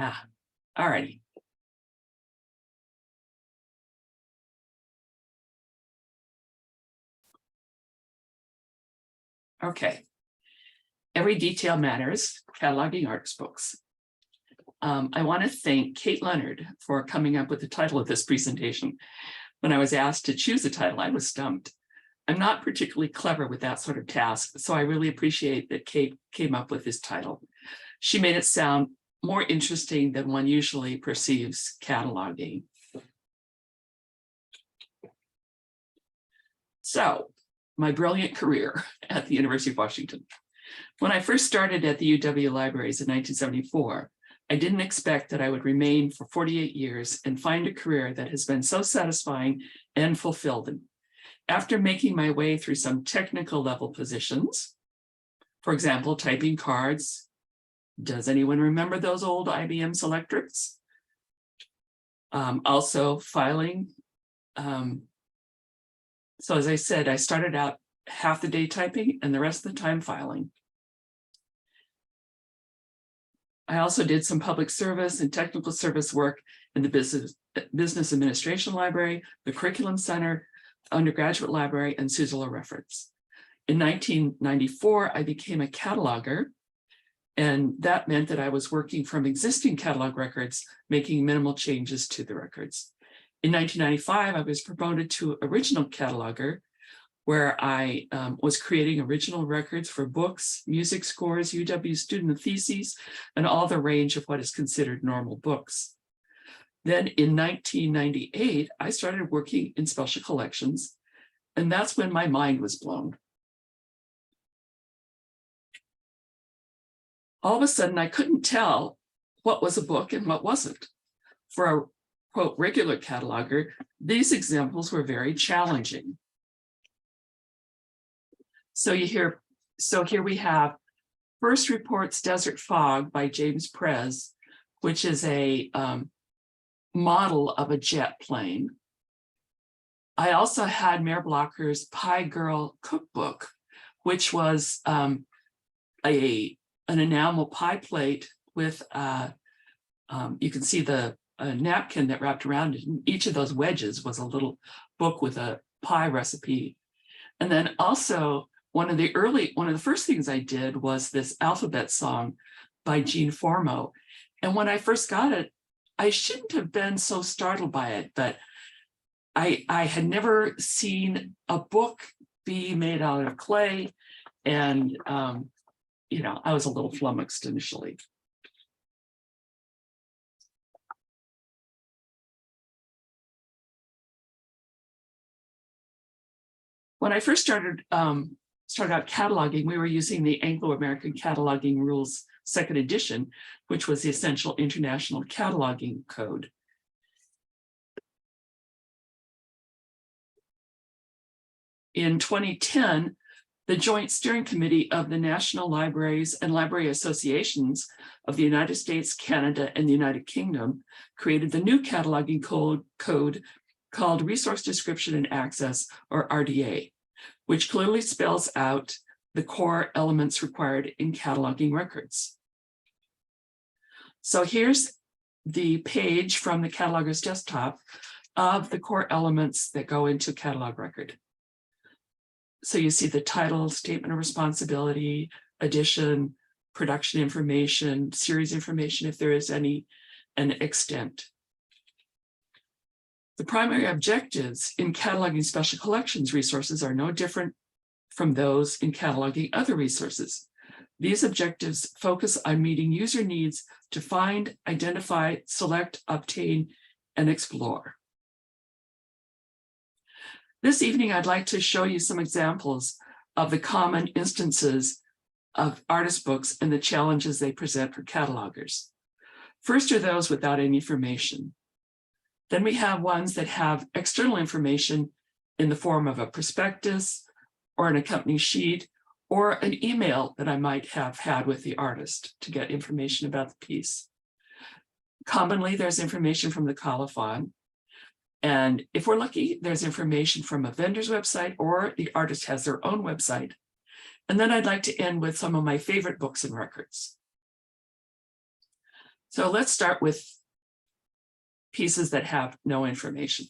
All righty. Okay. Every detail matters, cataloging arts books. I want to thank Kate Leonard for coming up with the title of this presentation. When I was asked to choose a title, I was stumped. I'm not particularly clever with that sort of task, so I really appreciate that Kate came up with this title. She made it sound more interesting than one usually perceives cataloging. So, my brilliant career at the University of Washington. When I first started at the UW Libraries in 1974, I didn't expect that I would remain for 48 years and find a career that has been so satisfying and fulfilling. After making my way through some technical level positions, for example, typing cards. Does anyone remember those old IBM Selectrics? Also filing. So as I said, I started out half the day typing and the rest of the time filing. I also did some public service and technical service work in the Business Administration Library, the Curriculum Center, Undergraduate Library, and Suzzallo Reference. In 1994, I became a cataloger, and that meant that I was working from existing catalog records, making minimal changes to the records. In 1995, I was promoted to original cataloger, where I was creating original records for books, music scores, UW student theses, and all the range of what is considered normal books. Then in 1998, I started working in special collections, and that's when my mind was blown. All of a sudden, I couldn't tell what was a book and what wasn't. For a, quote, regular cataloger, these examples were very challenging. So here we have First Reports Desert Fog by James Prez, which is a model of a jet plane. I also had Mayor Blocker's Pie Girl cookbook, which was an enamel pie plate with, you can see the napkin that wrapped around it. And each of those wedges was a little book with a pie recipe. And then also one of the first things I did was this alphabet song by Gene Formo. And when I first got it, I shouldn't have been so startled by it, but I had never seen a book be made out of clay. And, you know, I was a little flummoxed initially. When I first started out cataloging, we were using the Anglo-American Cataloging Rules Second Edition, which was the essential international cataloging code. In 2010, the Joint Steering Committee of the National Libraries and Library Associations of the United States, Canada, and the United Kingdom created the new cataloging code called Resource Description and Access, or RDA, which clearly spells out the core elements required in cataloging records. So here's the page from the cataloger's desktop of the core elements that go into a catalog record. So you see the title, statement of responsibility, edition, production information, series information, if there is any, and extent. The primary objectives in cataloging special collections resources are no different from those in cataloging other resources. These objectives focus on meeting user needs to find, identify, select, obtain, and explore. This evening, I'd like to show you some examples of the common instances of artist books and the challenges they present for catalogers. First are those without any information. Then we have ones that have external information in the form of a prospectus or an accompanying sheet or an email that I might have had with the artist to get information about the piece. Commonly, there's information from the colophon. And if we're lucky, there's information from a vendor's website or the artist has their own website. And then I'd like to end with some of my favorite books and records. So let's start with pieces that have no information.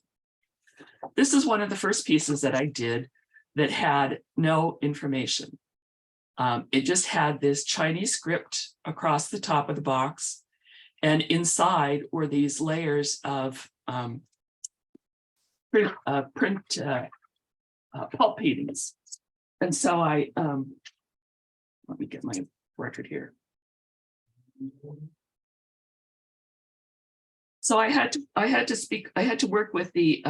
This is one of the first pieces that I did that had no information. It just had this Chinese script across the top of the box, and inside were these layers of print pulp paintings. And so I, let me get my record here. So I had to work with the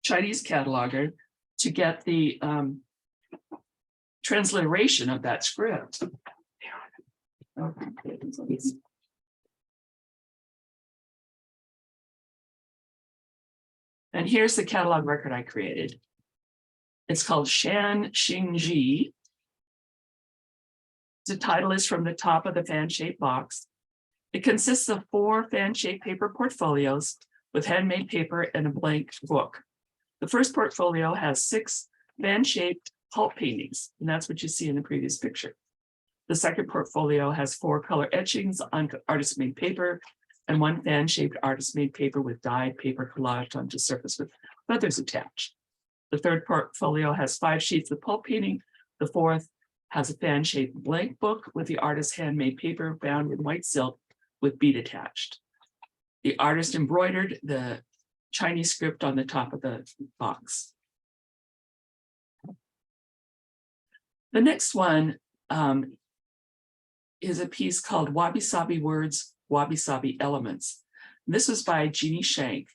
Chinese cataloger to get the transliteration of that script. And here's the catalog record I created. It's called Shan Xingji. The title is from the top of the fan-shaped box. It consists of 4 fan-shaped paper portfolios with handmade paper and a blank book. The first portfolio has 6 fan-shaped pulp paintings, and that's what you see in the previous picture. The second portfolio has 4 color etchings on artist-made paper and 1 fan-shaped artist-made paper with dyed paper collaged onto surface with feathers attached. The third portfolio has 5 sheets of pulp painting. The fourth has a fan-shaped blank book with the artist's handmade paper bound in white silk with bead attached. The artist embroidered the Chinese script on the top of the box. The next one is a piece called Wabi Sabi Words, Wabi Sabi Elements. This was by Jeannie Shank.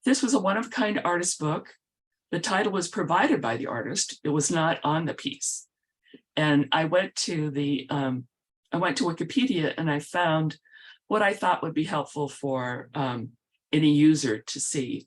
This was a one-of-kind artist book. The title was provided by the artist. It was not on the piece. And I went to Wikipedia and I found what I thought would be helpful for any user to see.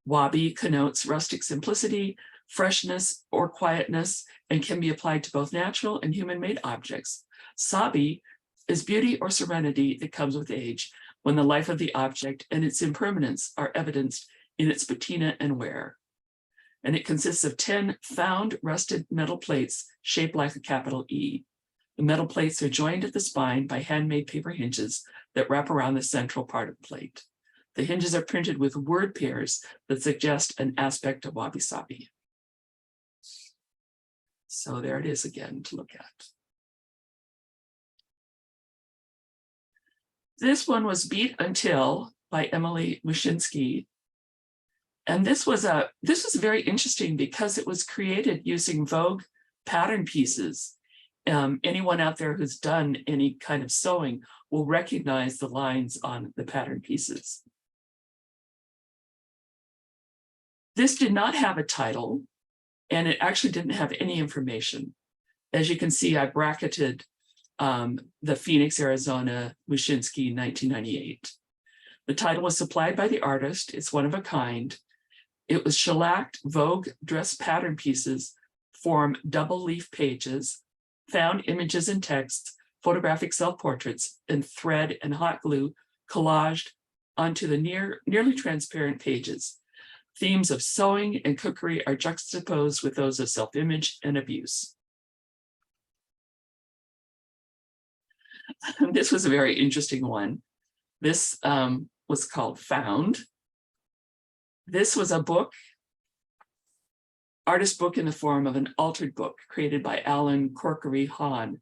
Wabi connotes rustic simplicity, freshness, or quietness, and can be applied to both natural and human-made objects. Sabi is beauty or serenity that comes with age, when the life of the object and its impermanence are evidenced in its patina and wear. And it consists of 10 found rusted metal plates shaped like a capital E. The metal plates are joined at the spine by handmade paper hinges that wrap around the central part of the plate. The hinges are printed with word pairs that suggest an aspect of Wabi Sabi. So there it is again to look at. This one was Beat Until by Emily Mushinsky. And this was very interesting because it was created using Vogue pattern pieces. Anyone out there who's done any kind of sewing will recognize the lines on the pattern pieces. This did not have a title, and it actually didn't have any information. As you can see, I bracketed the Phoenix, Arizona, Mushinsky, 1998. The title was supplied by the artist. It's one of a kind. It was shellacked Vogue dress pattern pieces, form double leaf pages, found images and texts, photographic self-portraits, and thread and hot glue collaged onto the nearly transparent pages. Themes of sewing and cookery are juxtaposed with those of self-image and abuse. This was a very interesting one. This was called Found. This was a book, artist book in the form of an altered book created by Alan Corkery Hahn.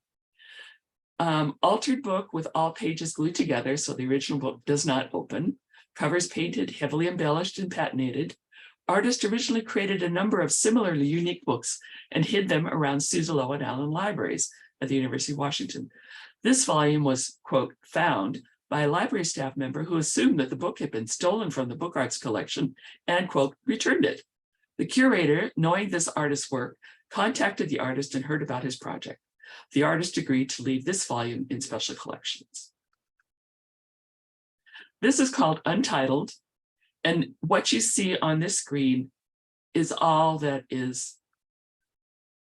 Altered book with all pages glued together, so the original book does not open. Covers painted, heavily embellished and patinated. Artist originally created a number of similarly unique books and hid them around Suzzallo and Allen libraries at the University of Washington. This volume was, quote, found by a library staff member who assumed that the book had been stolen from the book arts collection and, quote, returned it. The curator, knowing this artist's work, contacted the artist and heard about his project. The artist agreed to leave this volume in special collections. This is called Untitled, and what you see on this screen is all that is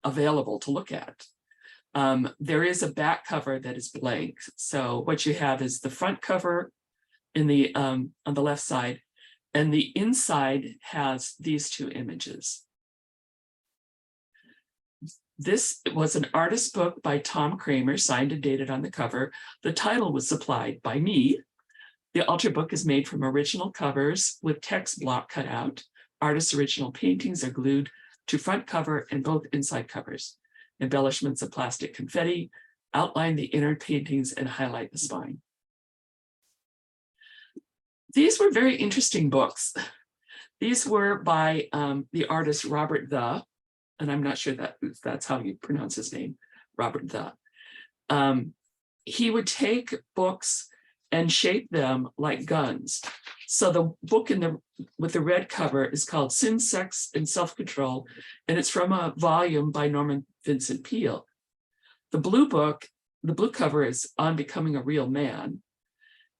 available to look at. There is a back cover that is blank. So what you have is the front cover in the on the left side, and the inside has these 2 images. This was an artist book by Tom Kramer, signed and dated on the cover. The title was supplied by me. The altar book is made from original covers with text block cut out. Artist's original paintings are glued to front cover and both inside covers. Embellishments of plastic confetti outline the inner paintings and highlight the spine. These were very interesting books. These were by the artist Robert The, and I'm not sure that that's how you pronounce his name, Robert The. He would take books and shape them like guns. So the book with the red cover is called Sin, Sex, and Self-Control, and it's from a volume by Norman Vincent Peale. The blue cover is On Becoming a Real Man.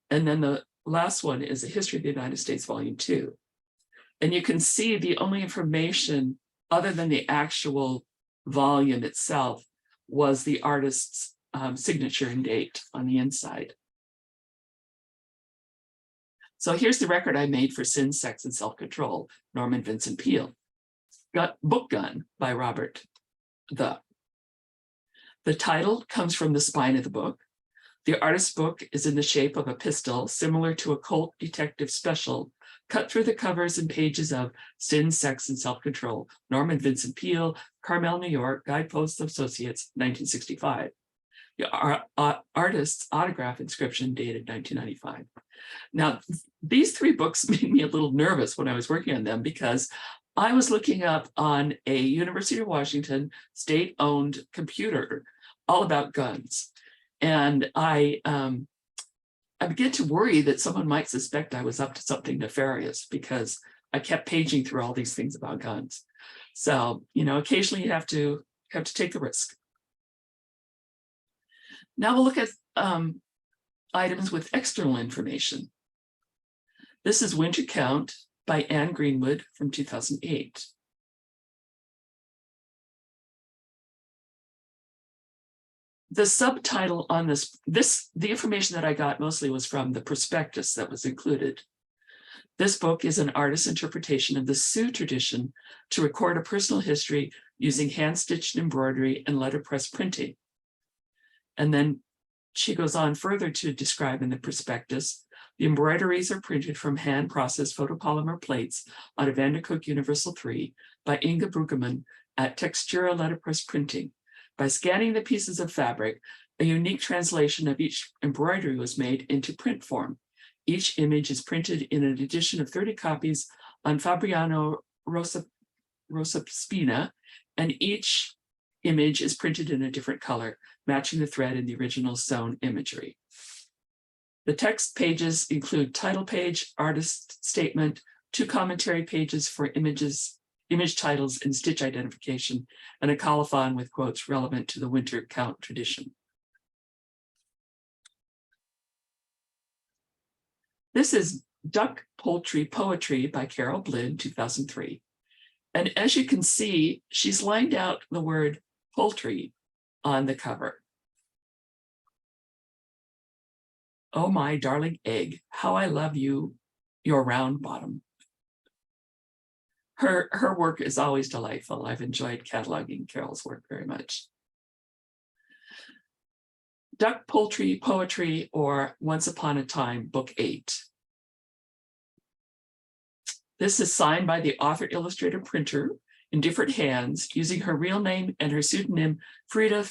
And then the last one is A History of the United States, Volume 2. And you can see the only information other than the actual volume itself was the artist's signature and date on the inside. So here's the record I made for Sin, Sex, and Self-Control, Norman Vincent Peale. Book Gun by Robert The. The title comes from the spine of the book. The artist's book is in the shape of a pistol, similar to a Colt Detective Special, cut through the covers and pages of Sin, Sex, and Self-Control, Norman Vincent Peale, Carmel, New York, Guidepost Associates, 1965. The artist's autograph inscription dated 1995. Now, these three books made me a little nervous when I was working on them because I was looking up on a University of Washington state-owned computer all about guns. And I began to worry that someone might suspect I was up to something nefarious because I kept paging through all these things about guns. So, occasionally you have to take the risk. Now we'll look at items with external information. This is Winter Count by Anne Greenwood from 2008. The subtitle on the information that I got mostly was from the prospectus that was included. This book is an artist's interpretation of the Sioux tradition to record a personal history using hand-stitched embroidery and letterpress printing. And then she goes on further to describe in the prospectus, the embroideries are printed from hand-processed photopolymer plates on a Vandercook Universal 3 by Inga Brueggemann at Textura Letterpress Printing. By scanning the pieces of fabric, a unique translation of each embroidery was made into print form. Each image is printed in an edition of 30 copies on Fabriano Rosaspina, and each image is printed in a different color, matching the thread in the original sewn imagery. The text pages include title page, artist statement, 2 commentary pages for image titles and stitch identification, and a colophon with quotes relevant to the Winter Count tradition. This is Duck Poultry Poetry by Carol Blinn, 2003. And as you can see, she's lined out the word poultry on the cover. Oh, my darling egg, how I love you, your round bottom. Her work is always delightful. I've enjoyed cataloging Carol's work very much. Duck Poultry Poetry, or Once Upon a Time, Book 8. This is signed by the author, illustrator, printer in different hands using her real name and her pseudonym, Frida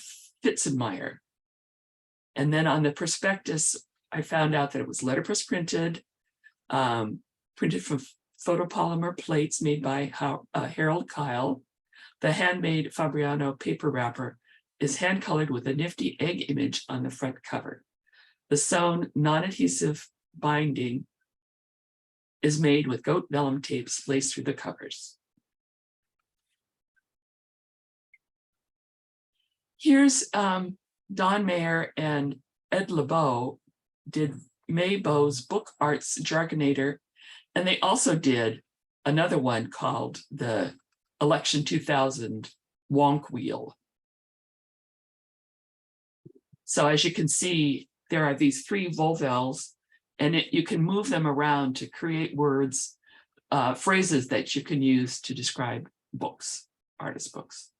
Fitzenmeyer. And then on the prospectus, I found out that it was letterpress printed, printed from photopolymer plates made by Harold Kyle. The handmade Fabriano paper wrapper is hand-colored with a nifty egg image on the front cover. The sewn non-adhesive binding is made with goat vellum tapes laced through the covers. Here's Don Mayer and Ed LeBeau did May Beau's Book Arts Jargonator, and they also did another one called the Election 2000 Wonk Wheel. So as you can see, there are these 3 volvels, and you can move them around to create words, phrases that you can use to describe books, artist books.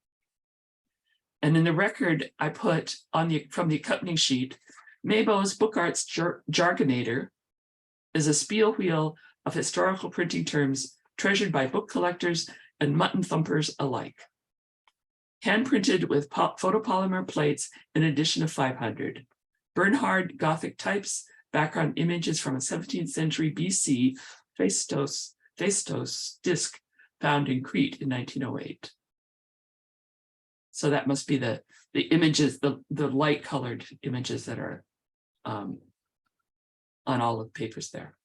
And in the record, I put from the accompanying sheet, Maybo's Book Arts Jargonator is a spiel wheel of historical printing terms treasured by book collectors and mutton thumpers alike. Hand printed with photopolymer plates in an edition of 500. Bernhard Gothic types, background images from a 17th century BC Phaistos disc found in Crete in 1908. So that must be the images, the light colored images that are on all of the papers there.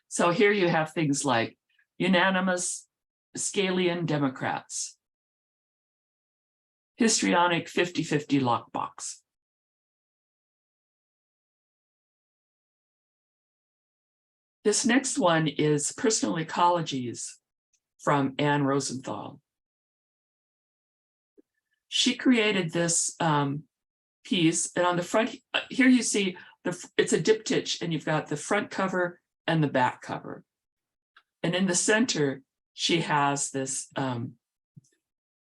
So here you have things like unanimous Scalian Democrats, histrionic 50-50 lockbox. This next one is Personal Ecologies from Anne Rosenthal. She created this piece, and on the front, here you see, it's a diptych, and you've got the front cover and the back cover. And in the center, she has this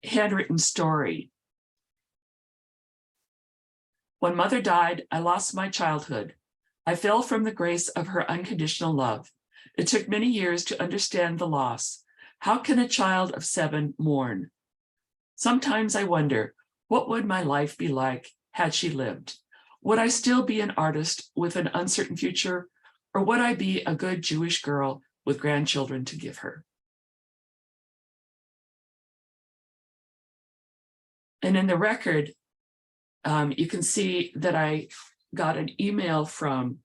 handwritten story. When mother died, I lost my childhood. I fell from the grace of her unconditional love. It took many years to understand the loss. How can a child of 7 mourn? Sometimes I wonder, what would my life be like had she lived? Would I still be an artist with an uncertain future, or would I be a good Jewish girl with grandchildren to give her? And in the record, you can see that I got an email from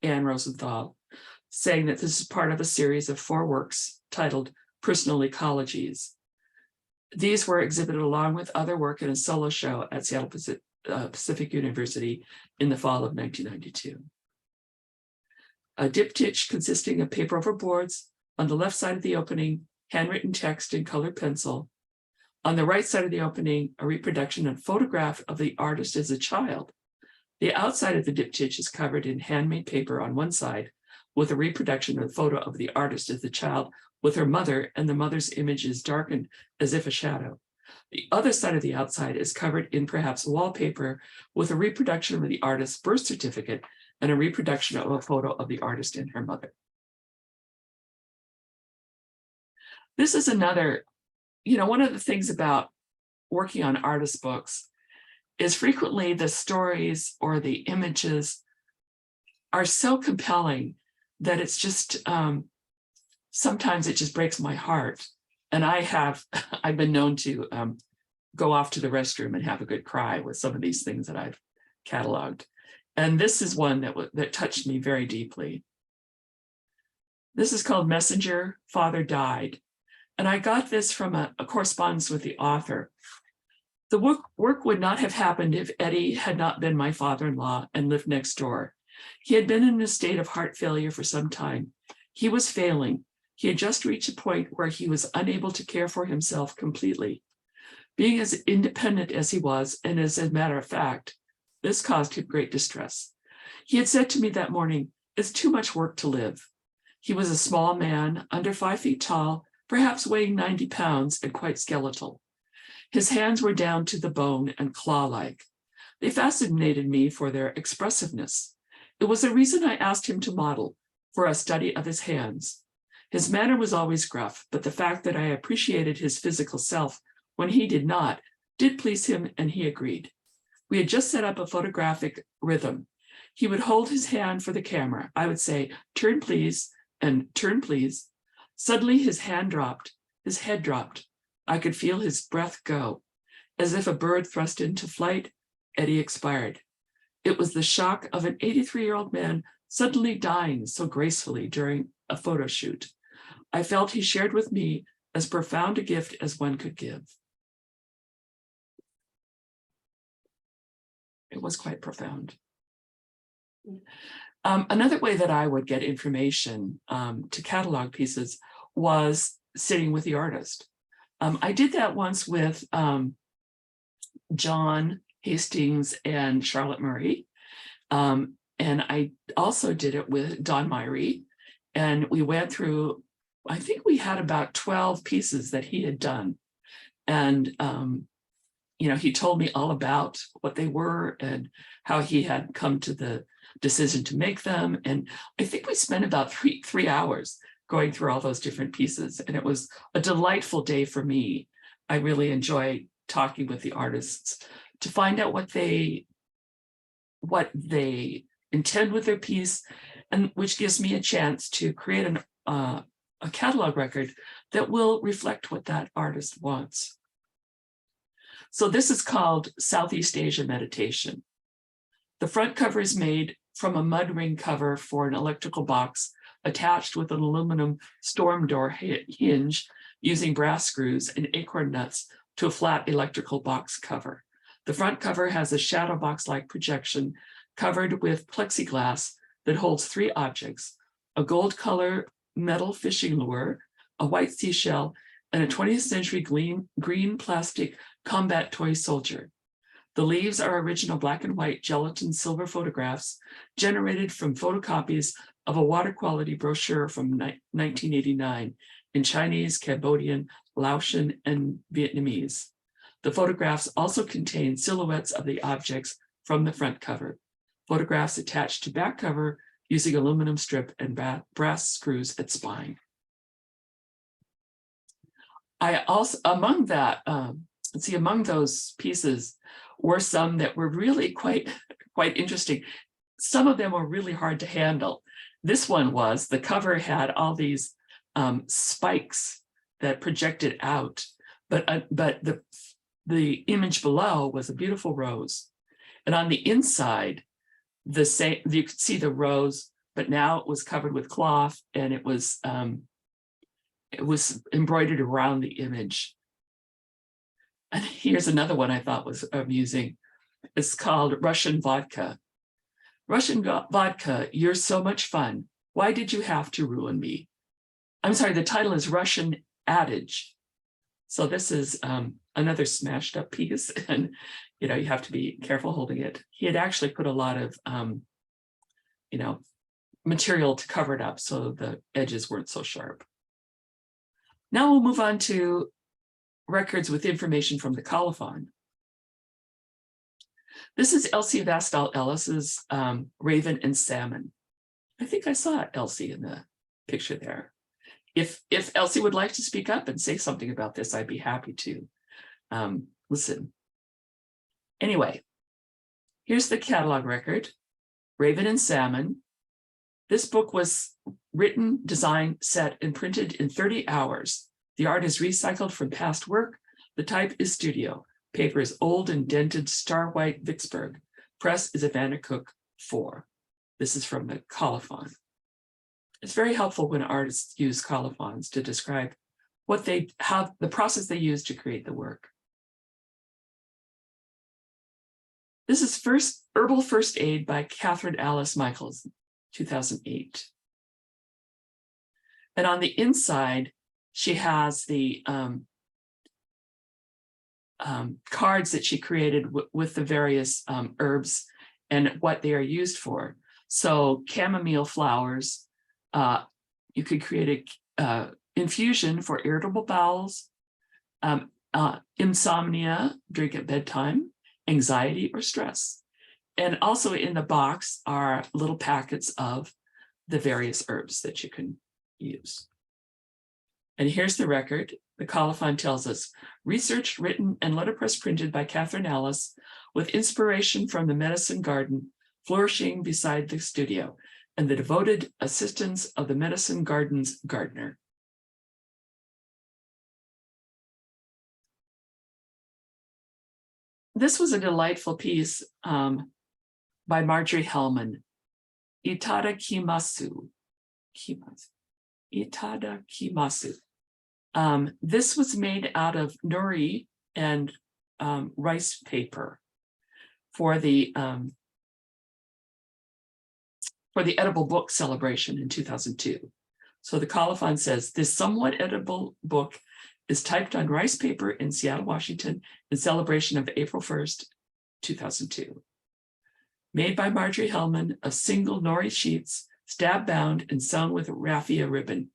Anne Rosenthal saying that this is part of a series of 4 works titled Personal Ecologies. These were exhibited along with other work in a solo show at Seattle Pacific University in the fall of 1992. A diptych consisting of paper over boards, on the left side of the opening, handwritten text in colored pencil. On the right side of the opening, a reproduction and photograph of the artist as a child. The outside of the diptych is covered in handmade paper on one side, with a reproduction and photo of the artist as the child with her mother, and the mother's image is darkened as if a shadow. The other side of the outside is covered in perhaps wallpaper with a reproduction of the artist's birth certificate and a reproduction of a photo of the artist and her mother. This is another, one of the things about working on artist books is frequently the stories or the images are so compelling that it's just, sometimes it just breaks my heart. And I've been known to go off to the restroom and have a good cry with some of these things that I've cataloged. And this is one that touched me very deeply. This is called Messenger, Father Died. And I got this from a correspondence with the author. The work would not have happened if Eddie had not been my father-in-law and lived next door. He had been in a state of heart failure for some time. He was failing. He had just reached a point where he was unable to care for himself completely. Being as independent as he was, and as a matter of fact, this caused him great distress. He had said to me that morning, "It's too much work to live." He was a small man, under 5 feet tall, perhaps weighing 90 pounds and quite skeletal. His hands were down to the bone and claw-like. They fascinated me for their expressiveness. It was the reason I asked him to model for a study of his hands. His manner was always gruff, but the fact that I appreciated his physical self when he did not did please him, and he agreed. We had just set up a photographic rhythm. He would hold his hand for the camera. I would say, "Turn, please," and "Turn, please." Suddenly his head dropped. I could feel his breath go. As if a bird thrust into flight, Eddie expired. It was the shock of an 83-year-old man suddenly dying so gracefully during a photo shoot. I felt he shared with me as profound a gift as one could give. It was quite profound. Another way that I would get information to catalog pieces was sitting with the artist. I did that once with John Hastings and Charlotte Murray. And I also did it with Don Myrie. And we went through I think we had about 12 pieces that he had done. And, he told me all about what they were and how he had come to the decision to make them. And I think we spent about three hours going through all those different pieces. And it was a delightful day for me. I really enjoy talking with the artists to find out what they intend with their piece, and which gives me a chance to create a catalog record that will reflect what that artist wants. So this is called Southeast Asia Meditation. The front cover is made from a mud ring cover for an electrical box attached with an aluminum storm door hinge using brass screws and acorn nuts to a flat electrical box cover. The front cover has a shadow box-like projection covered with plexiglass that holds 3 objects: a gold color metal fishing lure, a white seashell, and a 20th century green plastic combat toy soldier. The leaves are original black and white gelatin silver photographs generated from photocopies of a water quality brochure from 1989 in Chinese, Cambodian, Laotian, and Vietnamese. The photographs also contain silhouettes of the objects from the front cover. Photographs attached to back cover using aluminum strip and brass screws at spine. I also, among those pieces were some that were really quite interesting. Some of them were really hard to handle. This one was, the cover had all these spikes that projected out, but the image below was a beautiful rose. And on the inside, you could see the rose, but now it was covered with cloth, and it was embroidered around the image. And here's another one I thought was amusing. It's called Russian Vodka. Russian Vodka, you're so much fun. Why did you have to ruin me? I'm sorry, the title is Russian Adage. So this is another smashed up piece, and you have to be careful holding it. He had actually put a lot of material to cover it up so the edges weren't so sharp. Now we'll move on to records with information from the colophon. This is Elsie Vastal Ellis's Raven and Salmon. I think I saw Elsie in the picture there. If Elsie would like to speak up and say something about this, I'd be happy to listen. Anyway, here's the catalog record, Raven and Salmon. This book was written, designed, set, and printed in 30 hours. The art is recycled from past work. The type is studio. Paper is old and dented star white Vicksburg. Press is a Vandercook 4. This is from the colophon. It's very helpful when artists use colophons to describe the process they use to create the work. This is Herbal First Aid by Catherine Alice Michaels, 2008. And on the inside, she has the cards that she created with the various herbs and what they are used for. So chamomile flowers, you could create a infusion for irritable bowels, insomnia, drink at bedtime, anxiety or stress. And also in the box are little packets of the various herbs that you can use. And here's the record. The colophon tells us, researched, written, and letterpress printed by Catherine Alice with inspiration from the medicine garden flourishing beside the studio and the devoted assistance of the medicine garden's gardener. This was a delightful piece by Marjorie Hellman, Itada Kimasu. Itada Kimasu. This was made out of nori and rice paper for the edible book celebration in 2002. So the colophon says, this somewhat edible book is typed on rice paper in Seattle, Washington, in celebration of April 1st, 2002. Made by Marjorie Hellman of single nori sheets, stab bound and sewn with raffia ribbon.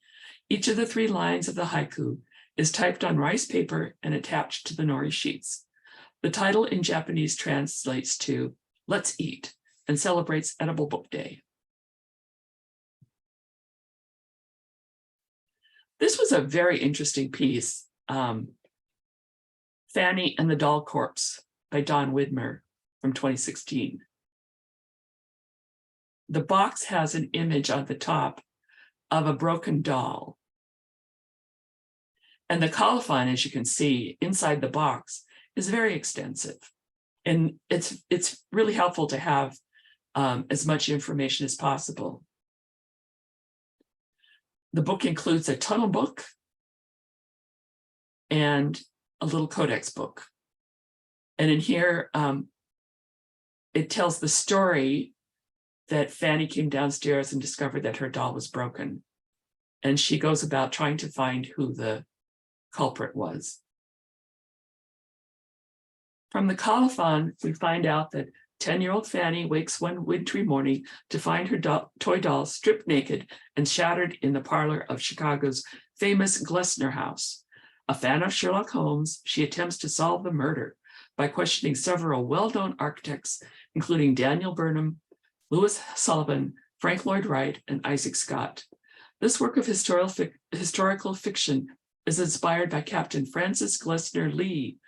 Each of the 3 lines of the haiku is typed on rice paper and attached to the nori sheets. The title in Japanese translates to "Let's Eat" and celebrates Edible Book Day. This was a very interesting piece, Fanny and the Doll Corpse by Don Widmer from 2016. The box has an image on the top of a broken doll. And the colophon, as you can see, inside the box is very extensive. And it's really helpful to have as much information as possible. The book includes a tunnel book and a little codex book. And in here, it tells the story that Fanny came downstairs and discovered that her doll was broken. And she goes about trying to find who the culprit was. From the colophon, we find out that 10-year-old Fanny wakes one wintry morning to find her toy doll stripped naked and shattered in the parlor of Chicago's famous Glessner House. A fan of Sherlock Holmes, she attempts to solve the murder by questioning several well-known architects, including Daniel Burnham, Louis Sullivan, Frank Lloyd Wright, and Isaac Scott. This work of historical fiction is inspired by Captain Francis Glessner Lee,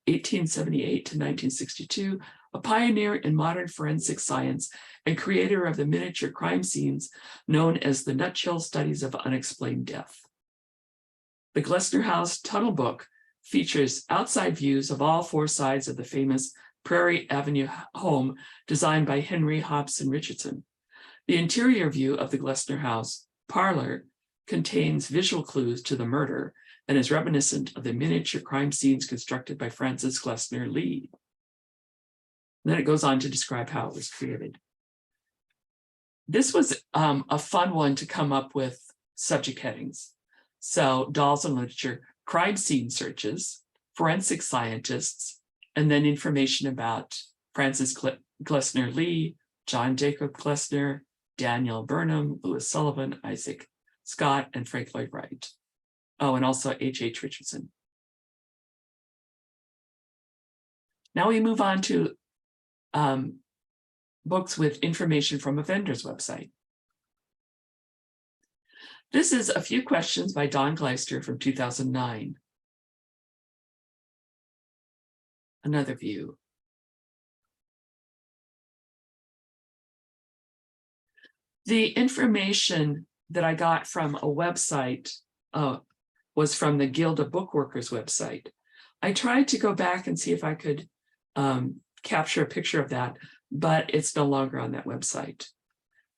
1878 to 1962, a pioneer in modern forensic science and creator of the miniature crime scenes known as the Nutshell Studies of Unexplained Death. The Glessner House Tunnel Book features outside views of all 4 sides of the famous Prairie Avenue home designed by Henry Hobson Richardson. The interior view of the Glessner House parlor contains visual clues to the murder and is reminiscent of the miniature crime scenes constructed by Francis Glessner Lee. And then it goes on to describe how it was created. This was a fun one to come up with subject headings. So dolls and literature, crime scene searches, forensic scientists, and then information about Francis Glessner Lee, John Jacob Glessner, Daniel Burnham, Louis Sullivan, Isaac Scott, and Frank Lloyd Wright. Oh, and also H.H. Richardson. Now we move on to books with information from a vendor's website. This is A Few Questions by Don Gleister from 2009. Another view. The information that I got from a website was from the Guild of Bookworkers website. I tried to go back and see if I could capture a picture of that, but it's no longer on that website.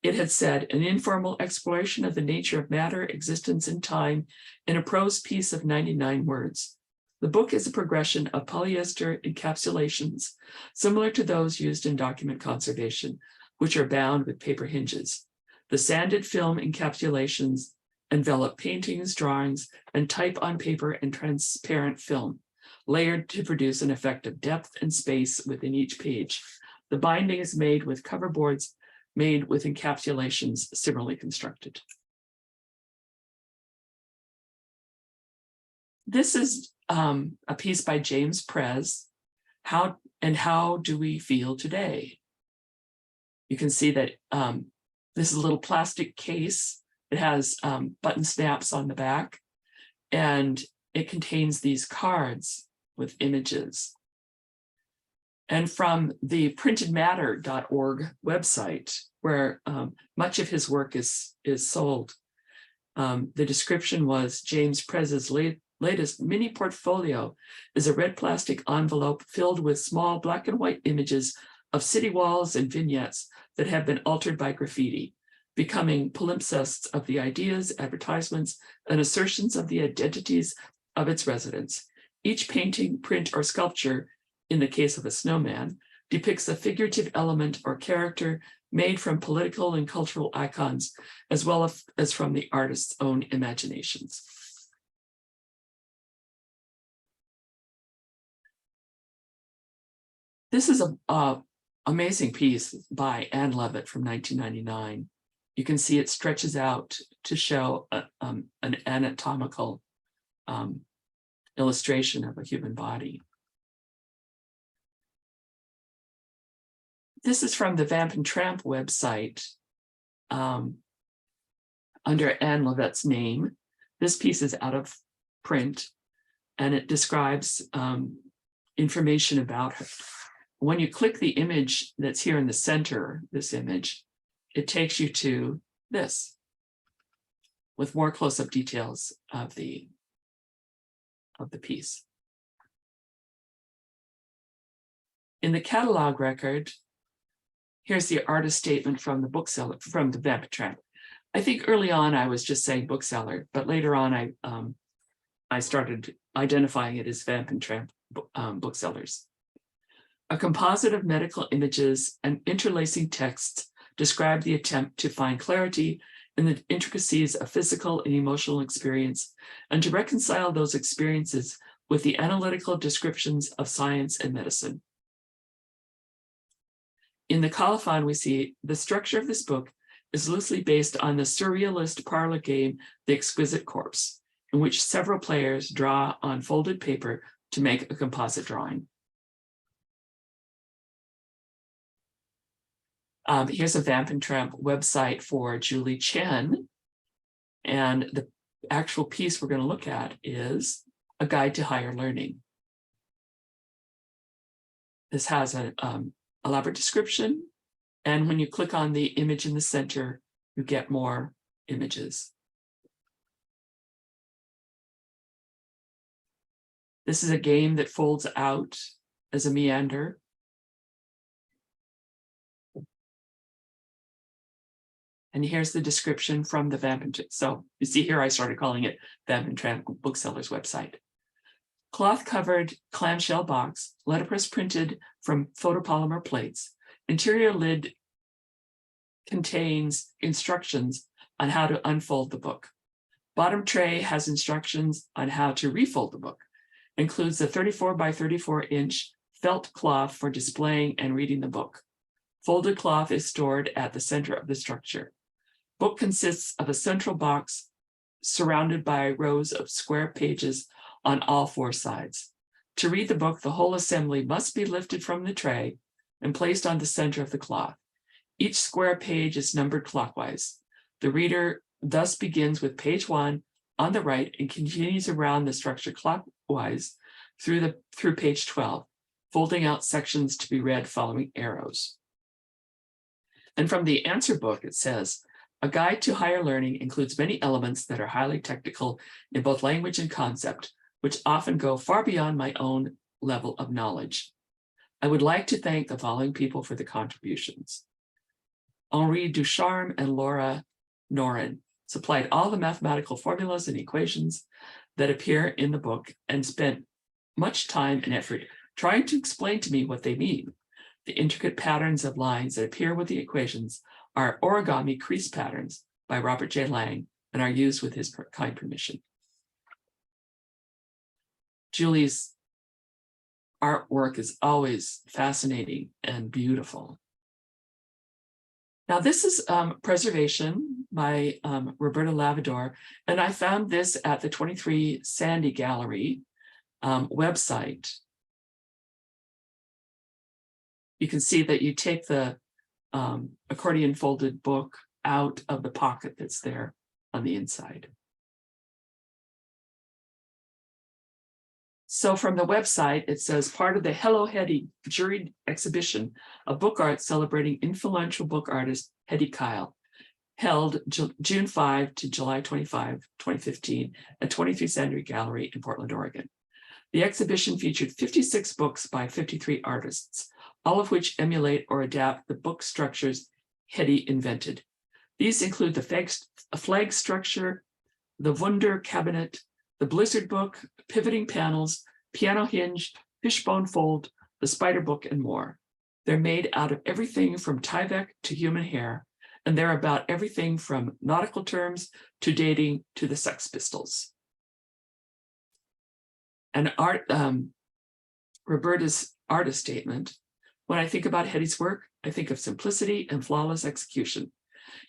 It had said, an informal exploration of the nature of matter, existence, and time in a prose piece of 99 words. The book is a progression of polyester encapsulations, similar to those used in document conservation, which are bound with paper hinges. The sanded film encapsulations envelop paintings, drawings, and type on paper and transparent film, layered to produce an effect of depth and space within each page. The binding is made with cover boards made with encapsulations similarly constructed. This is a piece by James Prez, How Do We Feel Today? You can see that this is a little plastic case. It has button snaps on the back, and it contains these cards with images. And from the printedmatter.org website, where much of his work is sold, the description was James Prez's latest mini portfolio is a red plastic envelope filled with small black and white images of city walls and vignettes that have been altered by graffiti, becoming palimpsests of the ideas, advertisements, and assertions of the identities of its residents. Each painting, print, or sculpture, in the case of a snowman, depicts a figurative element or character made from political and cultural icons, as well as from the artist's own imaginations. This is an amazing piece by Anne Levitt from 1999. You can see it stretches out to show an anatomical illustration of a human body. This is from the Vamp and Tramp website under Anne Levette's name. This piece is out of print, and it describes information about her. When you click the image that's here in the center, this image, it takes you to this with more close-up details of the piece. In the catalog record, here's the artist statement from the bookseller, from the Vamp and Tramp. I think early on I was just saying bookseller, but later on I started identifying it as Vamp and Tramp booksellers. A composite of medical images and interlacing texts describe the attempt to find clarity in the intricacies of physical and emotional experience, and to reconcile those experiences with the analytical descriptions of science and medicine. In the colophon, we see the structure of this book is loosely based on the surrealist parlor game, The Exquisite Corpse, in which several players draw on folded paper to make a composite drawing. Here's a Vamp and Tramp website for Julie Chen. And the actual piece we're going to look at is A Guide to Higher Learning. This has an elaborate description. And when you click on the image in the center, you get more images. This is a game that folds out as a meander. And here's the description from the Vamp and Tramp. So you see here, I started calling it Vamp and Tramp Booksellers website. Cloth-covered clamshell box, letterpress printed from photopolymer plates. Interior lid contains instructions on how to unfold the book. Bottom tray has instructions on how to refold the book. Includes a 34 by 34 inch felt cloth for displaying and reading the book. Folded cloth is stored at the center of the structure. Book consists of a central box surrounded by rows of square pages on all four sides. To read the book, the whole assembly must be lifted from the tray and placed on the center of the cloth. Each square page is numbered clockwise. The reader thus begins with page 1 on the right and continues around the structure clockwise through page 12, folding out sections to be read following arrows. And from the answer book, it says, A Guide to Higher Learning includes many elements that are highly technical in both language and concept, which often go far beyond my own level of knowledge. I would like to thank the following people for the contributions. Henri Ducharme and Laura Norin supplied all the mathematical formulas and equations that appear in the book and spent much time and effort trying to explain to me what they mean. The intricate patterns of lines that appear with the equations are origami crease patterns by Robert J. Lang and are used with his kind permission. Julie's artwork is always fascinating and beautiful. Now this is Preservation by Roberta Lavador, and I found this at the 23 Sandy Gallery website. You can see that you take the accordion folded book out of the pocket that's there on the inside. So from the website, it says part of the Hello Hetty juried exhibition of book art celebrating influential book artist Hetty Kyle, held June 5 to July 25, 2015 at 23 Sandy Gallery in Portland, Oregon. The exhibition featured 56 books by 53 artists, all of which emulate or adapt the book structures Hetty invented. These include the flag structure, the Wunder cabinet, the Blizzard book, pivoting panels, piano hinge, fishbone fold, the spider book, and more. They're made out of everything from Tyvek to human hair, and they're about everything from nautical terms to dating to the Sex Pistols. And Roberta's artist statement: when I think about Hetty's work, I think of simplicity and flawless execution.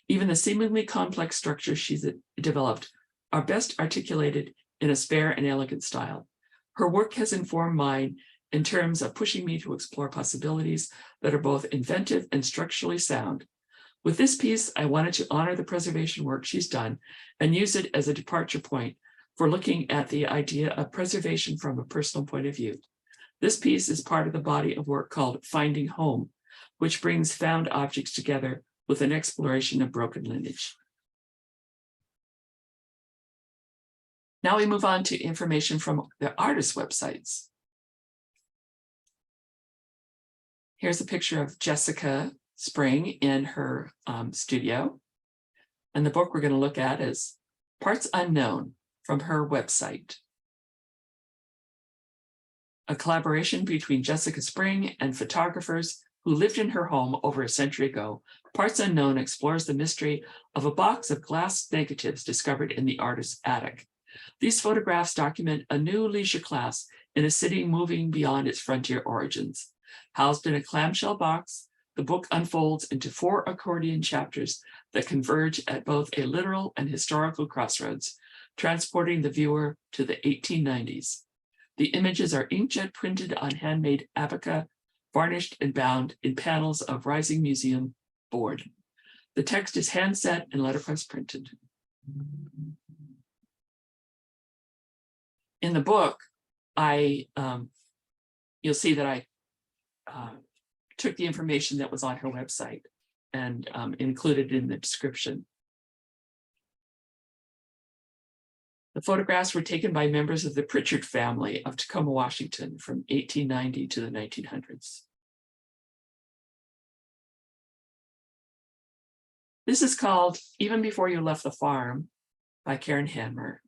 Even the seemingly complex structures she's developed are best articulated in a spare and elegant style. Her work has informed mine in terms of pushing me to explore possibilities that are both inventive and structurally sound. With this piece, I wanted to honor the preservation work she's done and use it as a departure point for looking at the idea of preservation from a personal point of view. This piece is part of the body of work called Finding Home, which brings found objects together with an exploration of broken lineage. Now we move on to information from the artist websites. Here's a picture of Jessica Spring in her studio. And the book we're going to look at is Parts Unknown from her website. A collaboration between Jessica Spring and photographers who lived in her home over a century ago, Parts Unknown explores the mystery of a box of glass negatives discovered in the artist's attic. These photographs document a new leisure class in a city moving beyond its frontier origins. Housed in a clamshell box, the book unfolds into 4 accordion chapters that converge at both a literal and historical crossroads, transporting the viewer to the 1890s. The images are inkjet printed on handmade abaca, varnished and bound in panels of Rising Museum board. The text is hand-set and letterpress printed. In the book, you'll see that I took the information that was on her website and included it in the description. The photographs were taken by members of the Pritchard family of Tacoma, Washington from 1890 to the 1900s. This is called Even Before You Left the Farm by Karen Hanmer.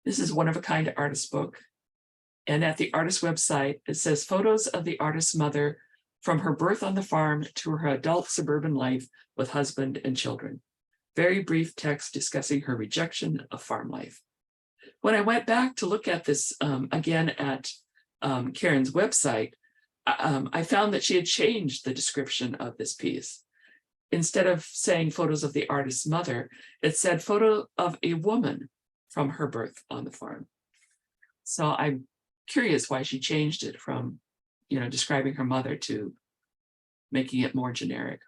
This is one-of-a-kind artist book. And at the artist website, it says photos of the artist's mother from her birth on the farm to her adult suburban life with husband and children. Very brief text discussing her rejection of farm life. When I went back to look at this again at Karen's website, I found that she had changed the description of this piece. Instead of saying photos of the artist's mother, it said photo of a woman from her birth on the farm. So I'm curious why she changed it from, describing her mother to making it more generic.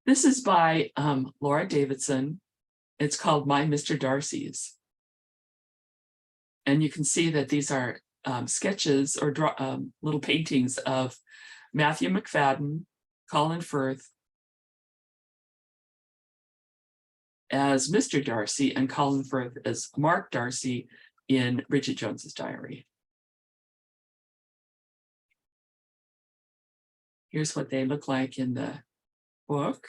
This is by Laura Davidson. It's called My Mr. Darcy's. And you can see that these are sketches or little paintings of Matthew McFadden, Colin Firth as Mr. Darcy and Colin Firth as Mark Darcy in Bridget Jones's Diary. Here's what they look like in the book.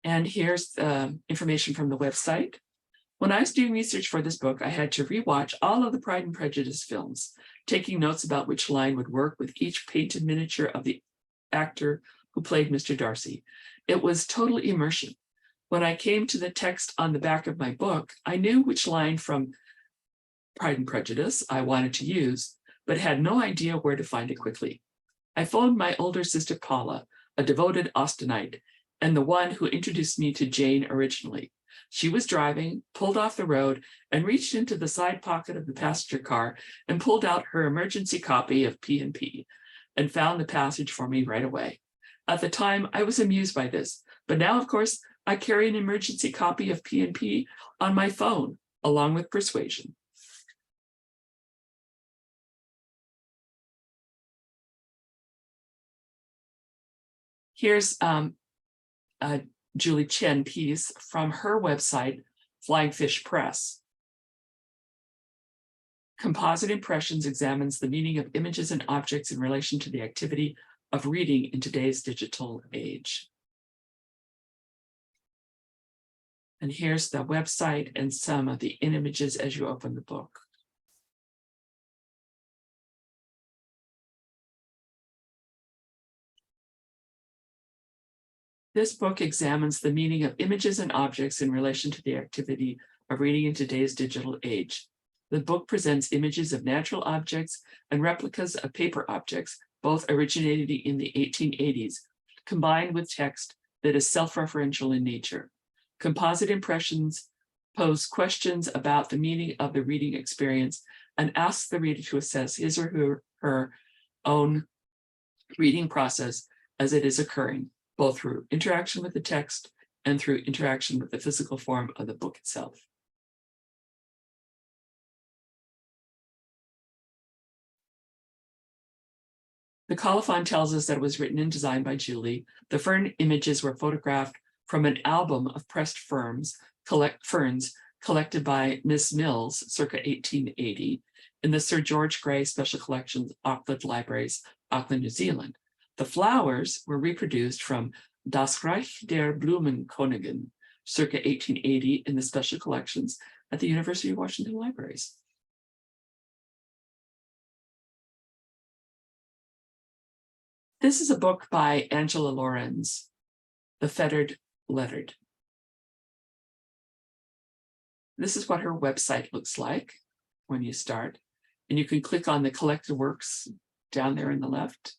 And here's the information from the website. When I was doing research for this book, I had to rewatch all of the Pride and Prejudice films, taking notes about which line would work with each painted miniature of the actor who played Mr. Darcy. It was total immersion. When I came to the text on the back of my book, I knew which line from Pride and Prejudice I wanted to use, but had no idea where to find it quickly. I phoned my older sister Paula, a devoted Austenite, and the one who introduced me to Jane originally. She was driving, pulled off the road, and reached into the side pocket of the passenger car and pulled out her emergency copy of P&P and found the passage for me right away. At the time, I was amused by this, but now, of course, I carry an emergency copy of P&P on my phone, along with Persuasion. Here's a Julie Chen piece from her website, Flying Fish Press. Composite Impressions examines the meaning of images and objects in relation to the activity of reading in today's digital age. And here's the website and some of the images as you open the book. This book examines the meaning of images and objects in relation to the activity of reading in today's digital age. The book presents images of natural objects and replicas of paper objects, both originated in the 1880s, combined with text that is self-referential in nature. Composite impressions pose questions about the meaning of the reading experience and ask the reader to assess his or her own reading process as it is occurring, both through interaction with the text and through interaction with the physical form of the book itself. The colophon tells us that it was written and designed by Julie. The fern images were photographed from an album of pressed ferns collected by Miss Mills circa 1880 in the Sir George Grey Special Collections, Auckland Libraries, Auckland, New Zealand. The flowers were reproduced from Das Reich der Blumenkönigen, circa 1880 in the Special Collections at the University of Washington Libraries. This is a book by Angela Lorenz, The Fettered Lettered. This is what her website looks like when you start. And you can click on the collected works down there in the left.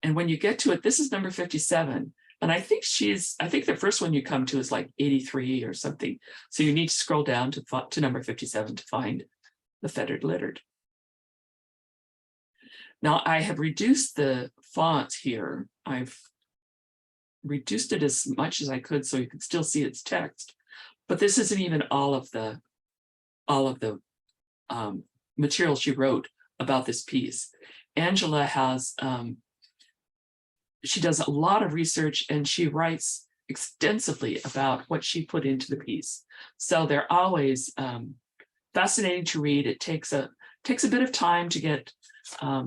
And when you get to it, this is number 57. And I think the first one you come to is like 83 or something. So you need to scroll down to number 57 to find The Fettered Lettered. Now I have reduced the font here. I've reduced it as much as I could so you can still see its text, but this isn't even all of the material she wrote about this piece. Angela has, she does a lot of research and she writes extensively about what she put into the piece. So they're always fascinating to read. It takes a bit of time to get a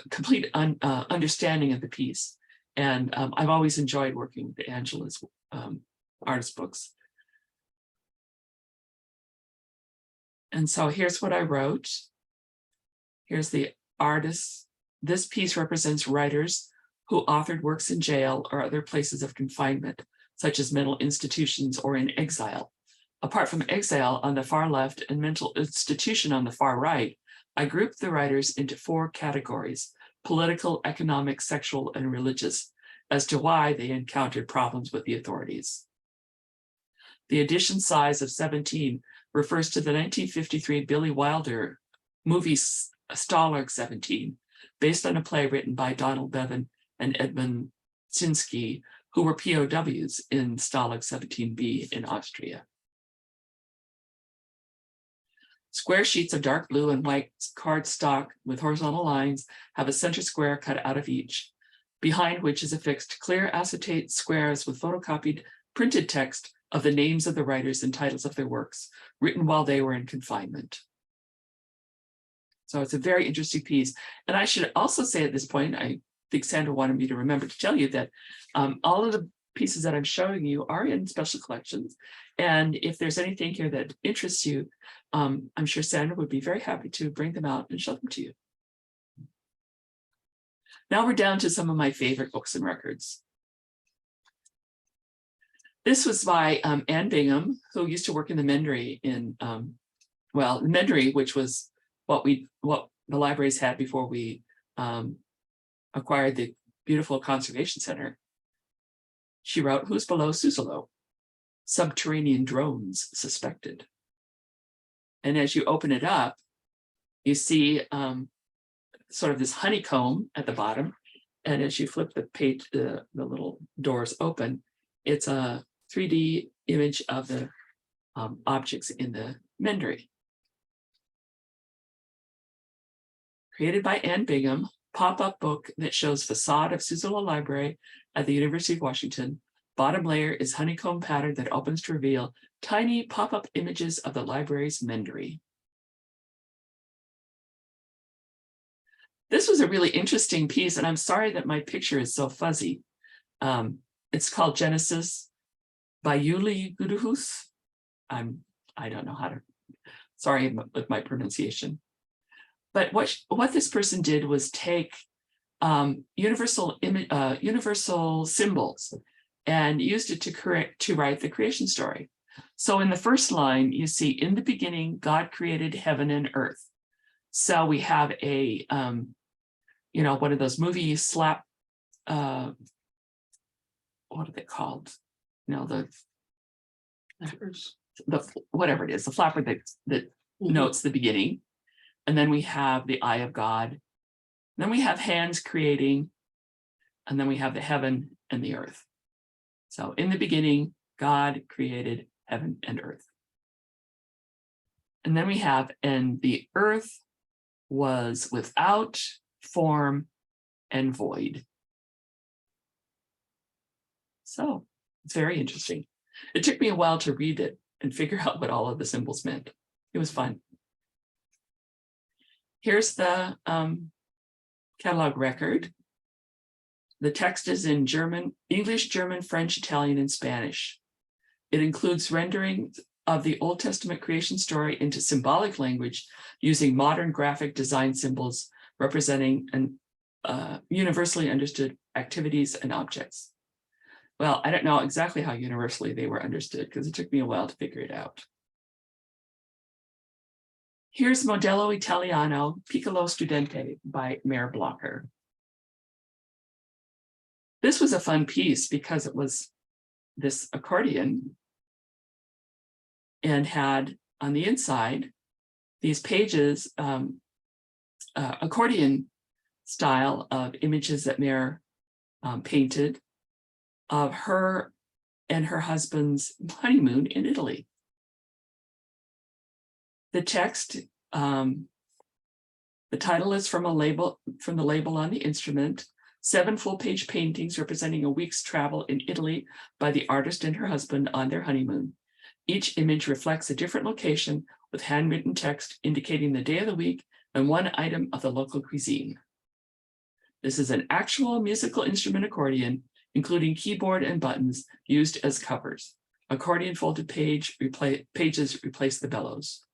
complete understanding of the piece. And I've always enjoyed working with Angela's artist books. And so here's what I wrote. Here's the artist. This piece represents writers who authored works in jail or other places of confinement, such as mental institutions or in exile. Apart from exile on the far left and mental institution on the far right, I grouped the writers into 4 categories: political, economic, sexual, and religious, as to why they encountered problems with the authorities. The edition size of 17 refers to the 1953 Billy Wilder movie Stalag 17, based on a play written by Donald Bevan and Edmund Sinsky, who were POWs in Stalag 17B in Austria. Square sheets of dark blue and white cardstock with horizontal lines have a center square cut out of each, behind which is affixed clear acetate squares with photocopied printed text of the names of the writers and titles of their works, written while they were in confinement. So it's a very interesting piece. And I should also say at this point, I think Sandra wanted me to remember to tell you that all of the pieces that I'm showing you are in special collections. And if there's anything here that interests you, I'm sure Sandra would be very happy to bring them out and show them to you. Now we're down to some of my favorite books and records. This was by Anne Bingham, who used to work in the Mendery in, the Mendery, which was what the libraries had before we acquired the beautiful conservation center. She wrote, "Who's Below Susalo? Subterranean Drones Suspected." And as you open it up, you see sort of this honeycomb at the bottom. And as you flip the page, the little doors open, it's a 3D image of the objects in the Mendery. Created by Anne Bingham, pop-up book that shows facade of Susalo Library at the University of Washington. Bottom layer is honeycomb pattern that opens to reveal tiny pop-up images of the library's Mendery. This was a really interesting piece, and I'm sorry that my picture is so fuzzy. It's called Genesis by Yuli Guduhus. I don't know how to, sorry with my pronunciation. But what this person did was take universal symbols and used it to write the creation story. So in the first line, you see, in the beginning, God created heaven and earth. So we have a, one of those movie slap, what are they called? The whatever it is, the flapper that notes the beginning. And then we have the eye of God. Then we have hands creating, and then we have the heaven and the earth. So in the beginning, God created heaven and earth. And then we have, and the earth was without form and void. So it's very interesting. It took me a while to read it and figure out what all of the symbols meant. It was fun. Here's the catalog record. The text is in German, English, German, French, Italian, and Spanish. It includes renderings of the Old Testament creation story into symbolic language using modern graphic design symbols representing universally understood activities and objects. Well, I don't know exactly how universally they were understood because it took me a while to figure it out. Here's Modello Italiano Piccolo Studente by Mayor Blocker. This was a fun piece because it was this accordion and had on the inside these pages, accordion style of images that Mayor painted of her and her husband's honeymoon in Italy. The text, the title is from the label on the instrument. 7 full-page paintings representing a week's travel in Italy by the artist and her husband on their honeymoon. Each image reflects a different location with handwritten text indicating the day of the week and one item of the local cuisine. This is an actual musical instrument accordion, including keyboard and buttons used as covers. Accordion folded pages replace the bellows.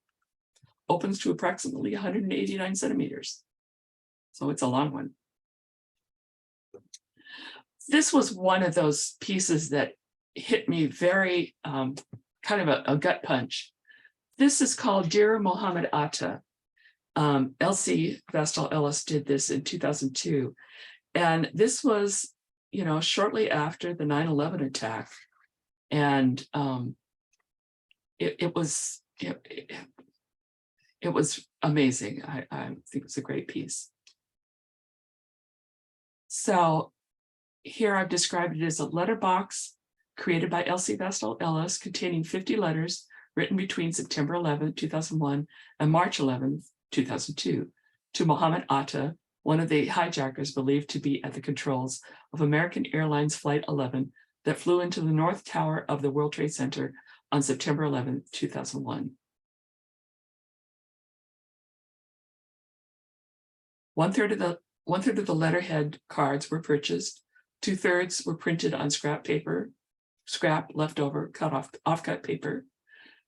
Opens to approximately 189 centimeters. So it's a long one. This was one of those pieces that hit me very kind of a gut punch. This is called Dear Mohammed Atta. Elsie Vestal Ellis did this in 2002. And this was, shortly after the 9/11 attack. And it was amazing. I think it was a great piece. So here I've described it as a letterbox created by Elsie Vestal Ellis containing 50 letters written between September 11, 2001 and March 11, 2002 to Mohammed Atta, one of the hijackers believed to be at the controls of American Airlines Flight 11 that flew into the North Tower of the World Trade Center on September 11, 2001. One third of the letterhead cards were purchased. 2/3 were printed on scrap leftover, offcut paper.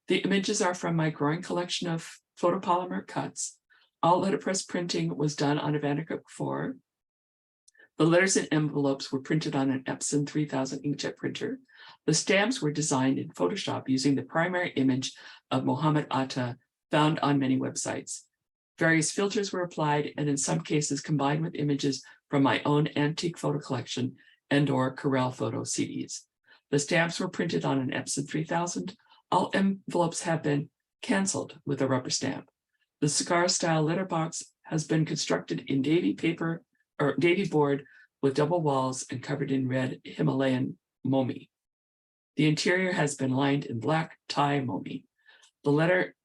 The images are from my growing collection of photopolymer cuts. All letterpress printing was done on a Vandercook 4. The letters and envelopes were printed on an Epson 3000 inkjet printer. The stamps were designed in Photoshop using the primary image of Mohammed Atta found on many websites. Various filters were applied and in some cases combined with images from my own antique photo collection and/or Corel photo CDs. The stamps were printed on an Epson 3000. All envelopes have been canceled with a rubber stamp. The cigar-style letterbox has been constructed in Davy paper or Davy board with double walls and covered in red Himalayan momi. The interior has been lined in black Thai momi. The letter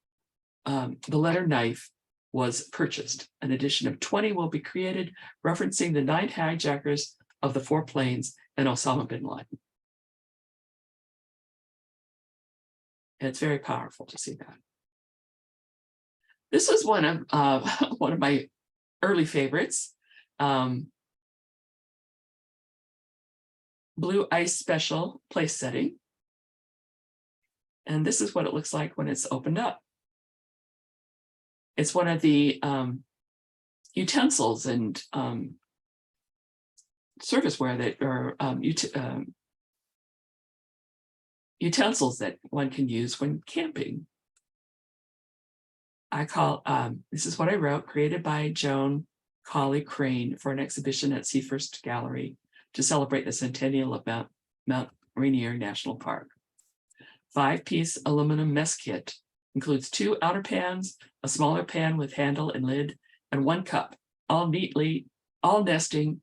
knife was purchased. An edition of 20 will be created, referencing the 9 hijackers of the 4 planes and Osama bin Laden. And it's very powerful to see that. This was one of my early favorites. Blue Ice Special place setting. And this is what it looks like when it's opened up. It's one of the utensils and serviceware that are utensils that one can use when camping. This is what I wrote, created by Joan Colley Crane for an exhibition at Seafirst Gallery to celebrate the centennial of Mount Rainier National Park. 5-piece aluminum mess kit includes 2 outer pans, a smaller pan with handle and lid, and 1 cup, all nesting,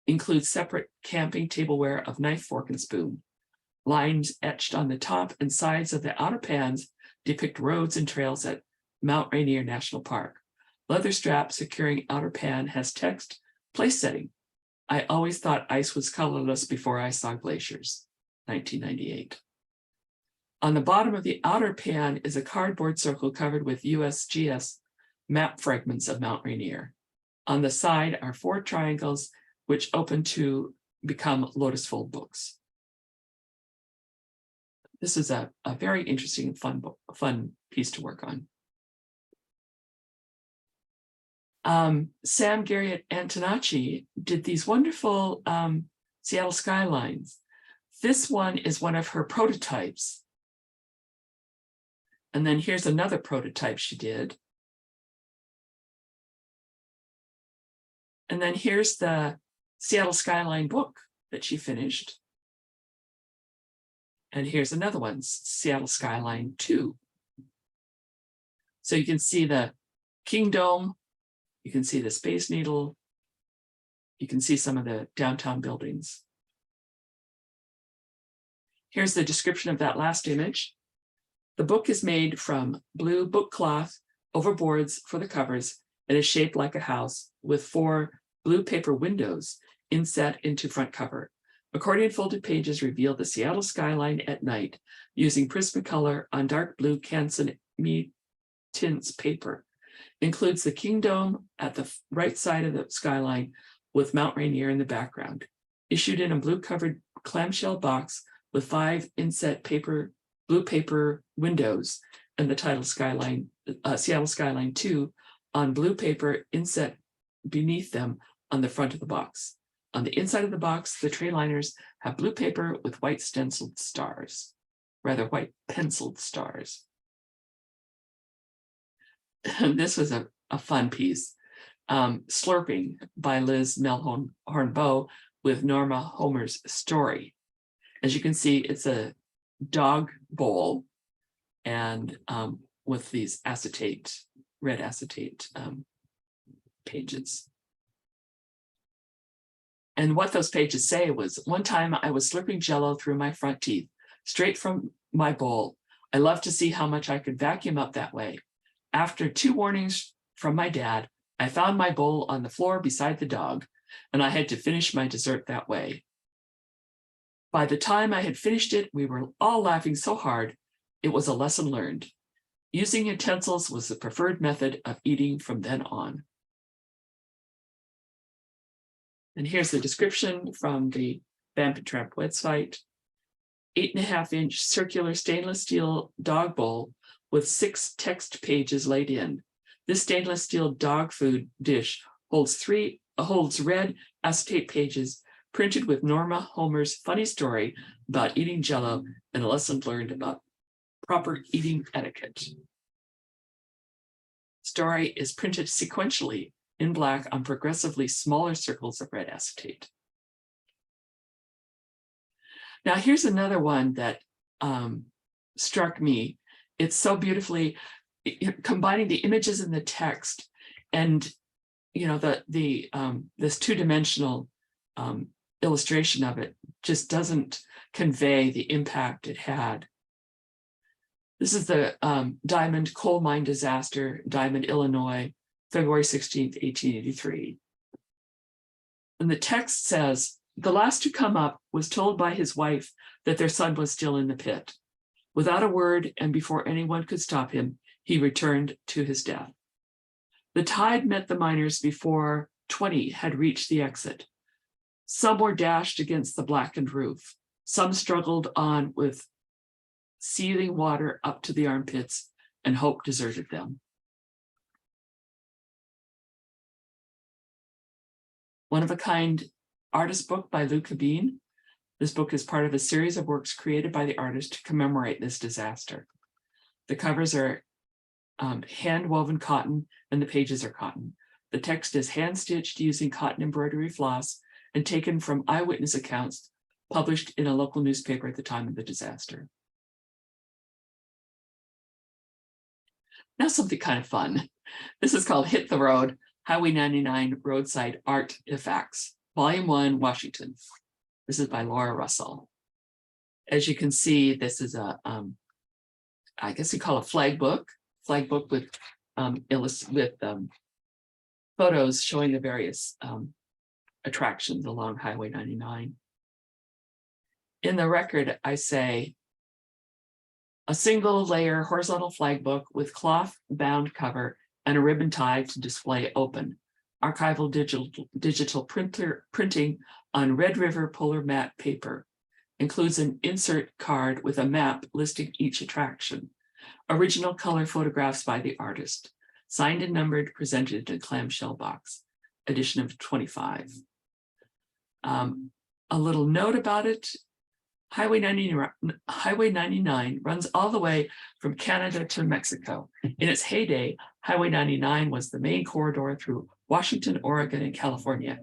includes separate camping tableware of knife, fork, and spoon. Lines etched on the top and sides of the outer pans depict roads and trails at Mount Rainier National Park. Leather strap securing outer pan has text, place setting. I always thought ice was colorless before I saw glaciers, 1998. On the bottom of the outer pan is a cardboard circle covered with USGS map fragments of Mount Rainier. On the side are 4 triangles which open to become lotus fold books. This is a very interesting, fun piece to work on. Sam Garriott Antonacci did these wonderful Seattle skylines. This one is one of her prototypes. And then here's another prototype she did. And then here's the Seattle skyline book that she finished. And here's another one, Seattle Skyline 2. So you can see the King Dome, you can see the Space Needle, you can see some of the downtown buildings. Here's the description of that last image. The book is made from blue book cloth over boards for the covers and is shaped like a house with 4 blue paper windows inset into front cover. Accordion folded pages reveal the Seattle skyline at night using Prismacolor on dark blue Canson tints paper. Includes the King Dome at the right side of the skyline with Mount Rainier in the background. Issued in a blue covered clamshell box with 5 inset blue paper windows and the title Seattle Skyline 2 on blue paper inset beneath them on the front of the box. On the inside of the box, the tray liners have blue paper with white stenciled stars, rather white penciled stars. And this was a fun piece. Slurping by Liz Melhorn-Bow with Norma Homer's Story. As you can see, it's a dog bowl and with these red acetate pages. And what those pages say was, one time I was slurping Jell-O through my front teeth, straight from my bowl. I loved to see how much I could vacuum up that way. After 2 warnings from my dad, I found my bowl on the floor beside the dog, and I had to finish my dessert that way. By the time I had finished it, we were all laughing so hard, it was a lesson learned. Using utensils was the preferred method of eating from then on. And here's the description from the Vamp and Tramp website. 8.5-inch circular stainless steel dog bowl with 6 text pages laid in. This stainless steel dog food dish holds red acetate pages printed with Norma Homer's funny story about eating Jell-O and a lesson learned about proper eating etiquette. Story is printed sequentially in black on progressively smaller circles of red acetate. Now here's another one that struck me. It's so beautifully combining the images and the text, and this 2-dimensional illustration of it just doesn't convey the impact it had. This is the Diamond coal mine disaster, Diamond, Illinois, February 16th, 1883. And the text says, the last to come up was told by his wife that their son was still in the pit. Without a word and before anyone could stop him, he returned to his death. The tide met the miners before 20 had reached the exit. Some were dashed against the blackened roof. Some struggled on with seething water up to the armpits, and hope deserted them. One of a kind artist book by Lou Cabine. This book is part of a series of works created by the artist to commemorate this disaster. The covers are hand-woven cotton and the pages are cotton. The text is hand-stitched using cotton embroidery floss and taken from eyewitness accounts published in a local newspaper at the time of the disaster. Now something kind of fun. This is called Hit the Road, Highway 99 Roadside Artifacts, Volume 1, Washington. This is by Laura Russell. As you can see, this is a, I guess you call it a flag book with photos showing the various attractions along Highway 99. In the record, I say, a single layer horizontal flag book with cloth bound cover and a ribbon tie to display open. Archival digital printing on Red River Polar Mat paper. Includes an insert card with a map listing each attraction. Original color photographs by the artist. Signed and numbered, presented in a clamshell box. Edition of 25. A little note about it. Highway 99 runs all the way from Canada to Mexico. In its heyday, Highway 99 was the main corridor through Washington, Oregon, and California.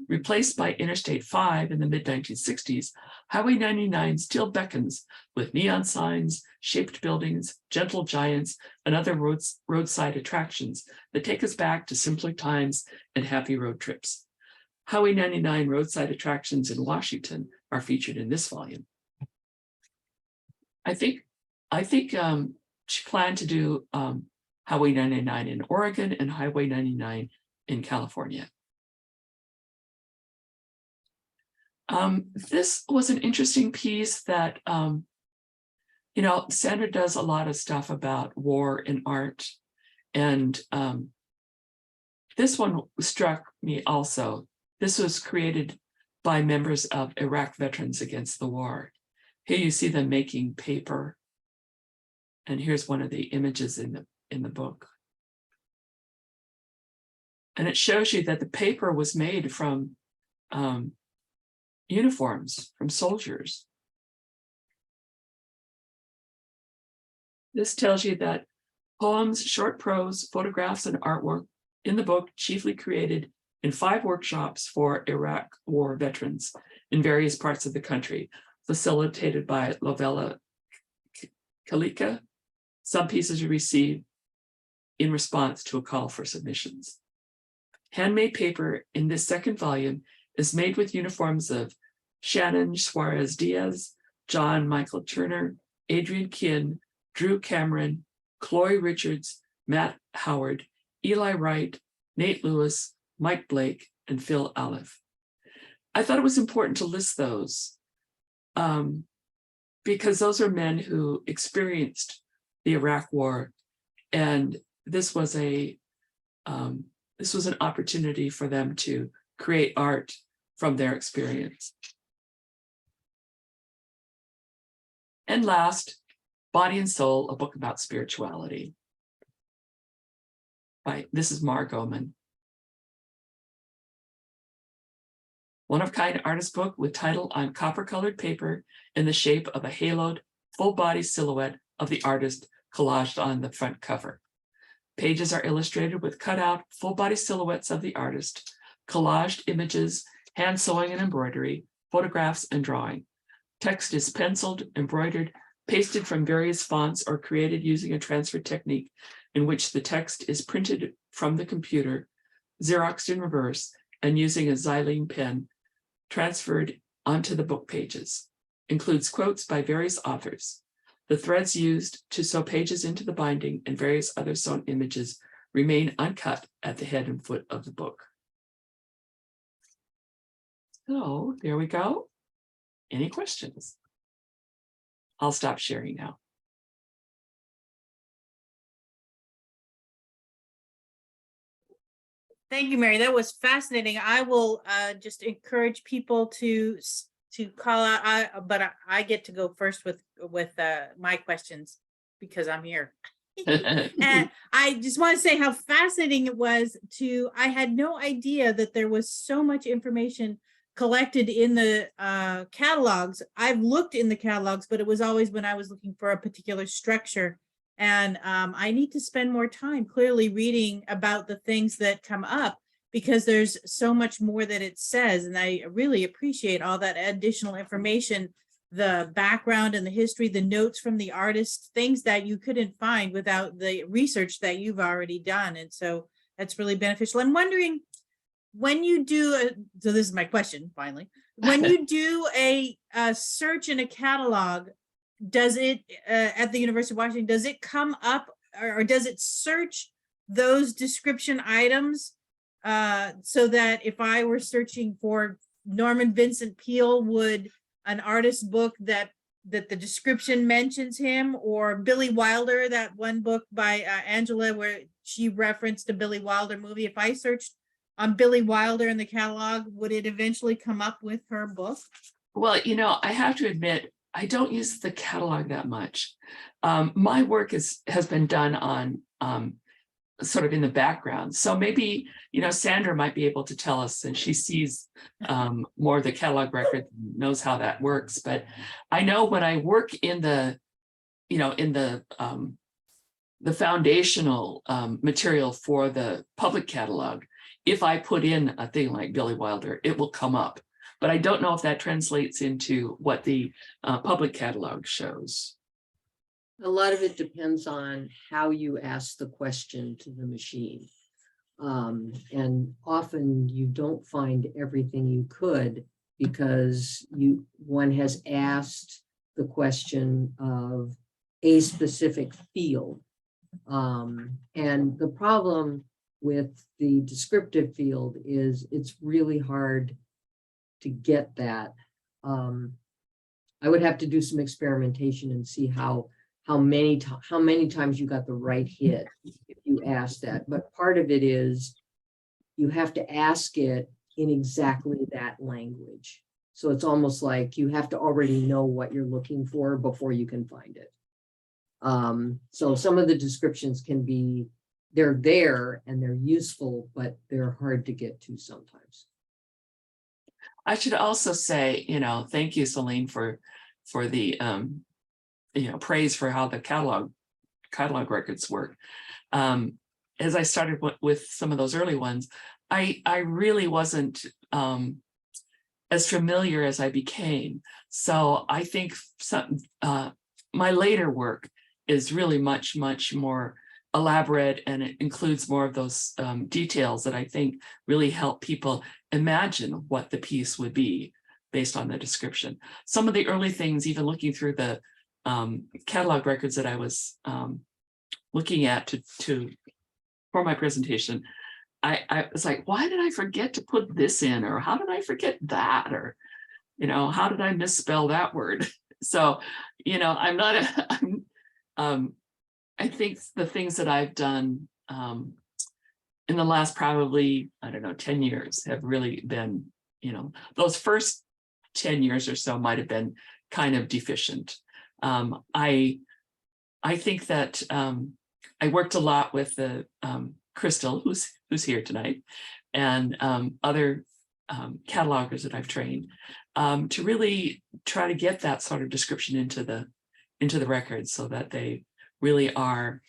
Replaced by Interstate 5 in the mid-1960s, Highway 99 still beckons with neon signs, shaped buildings, gentle giants, and other roadside attractions that take us back to simpler times and happy road trips. Highway 99 roadside attractions in Washington are featured in this volume. I think she planned to do Highway 99 in Oregon and Highway 99 in California. This was an interesting piece that, Sandra does a lot of stuff about war and art. And this one struck me also. This was created by members of Iraq Veterans Against the War. Here you see them making paper. And here's one of the images in the book. And it shows you that the paper was made from uniforms, from soldiers. This tells you that poems, short prose, photographs, and artwork in the book chiefly created in 5 workshops for Iraq War veterans in various parts of the country, facilitated by Lovella Kalika. Some pieces are received in response to a call for submissions. Handmade paper in this second volume is made with uniforms of Shannon Suarez Diaz, John Michael Turner, Adrian Kinn, Drew Cameron, Chloe Richards, Matt Howard, Eli Wright, Nate Lewis, Mike Blake, and Phil Aleph. I thought it was important to list those because those are men who experienced the Iraq War, and this was an opportunity for them to create art from their experience. And last, Body and Soul, a book about spirituality. This is Mar Goman. One-of-kind artist book with title on copper-colored paper in the shape of a haloed, full-body silhouette of the artist collaged on the front cover. Pages are illustrated with cutout, full-body silhouettes of the artist, collaged images, hand sewing and embroidery, photographs, and drawing. Text is penciled, embroidered, pasted from various fonts, or created using a transfer technique in which the text is printed from the computer, Xeroxed in reverse, and using a xylene pen, transferred onto the book pages. Includes quotes by various authors. The threads used to sew pages into the binding and various other sewn images remain uncut at the head and foot of the book. So there we go. Any questions? I'll stop sharing now. Thank you, Mary. That was fascinating. I will just encourage people to call out. But I get to go first with my questions because I'm here. And I just want to say how fascinating it was I had no idea that there was so much information collected in the catalogs. I've looked in the catalogs, but it was always when I was looking for a particular structure. And I need to spend more time clearly reading about the things that come up, because there's so much more that it says. And I really appreciate all that additional information, the background and the history, the notes from the artist, things that you couldn't find without the research that you've already done. And so that's really beneficial. I'm wondering, when you do, so this is my question finally, when you do a search in a catalog, does it, at the University of Washington, does it come up, or does it search those description items, so that if I were searching for Norman Vincent Peale, would an artist's book that the description mentions him, or Billy Wilder, that one book by Angela where she referenced a Billy Wilder movie, if I searched on Billy Wilder in the catalog, would it eventually come up with her book? Well, I have to admit, I don't use the catalog that much. My work has been done on sort of in the background. So maybe, Sandra might be able to tell us, and she sees more of the catalog record, knows how that works. But I know when I work in the foundational material for the public catalog, if I put in a thing like Billy Wilder, it will come up. But I don't know if that translates into what the public catalog shows. A lot of it depends on how you ask the question to the machine. And often you don't find everything you could, because one has asked the question of a specific field. And the problem with the descriptive field is it's really hard to get that. I would have to do some experimentation and see how many times you got the right hit if you ask that. But part of it is you have to ask it in exactly that language. So it's almost like you have to already know what you're looking for before you can find it. So some of the descriptions they're there and they're useful, but they're hard to get to sometimes. I should also say, thank you, Celine, for the praise for how the catalog records work. As I started with some of those early ones, I really wasn't as familiar as I became. So I think my later work is really much more elaborate, and it includes more of those details that I think really help people imagine what the piece would be based on the description. Some of the early things, even looking through the catalog records that I was looking at for my presentation, I was like, why did I forget to put this in? Or how did I forget that? Or, how did I misspell that word? So, I think the things that I've done in the last probably, 10 years have really been, those first 10 years or so might have been kind of deficient. I think that I worked a lot with the Crystal, who's here tonight, and other catalogers that I've trained to really try to get that sort of description into the records, so that they really are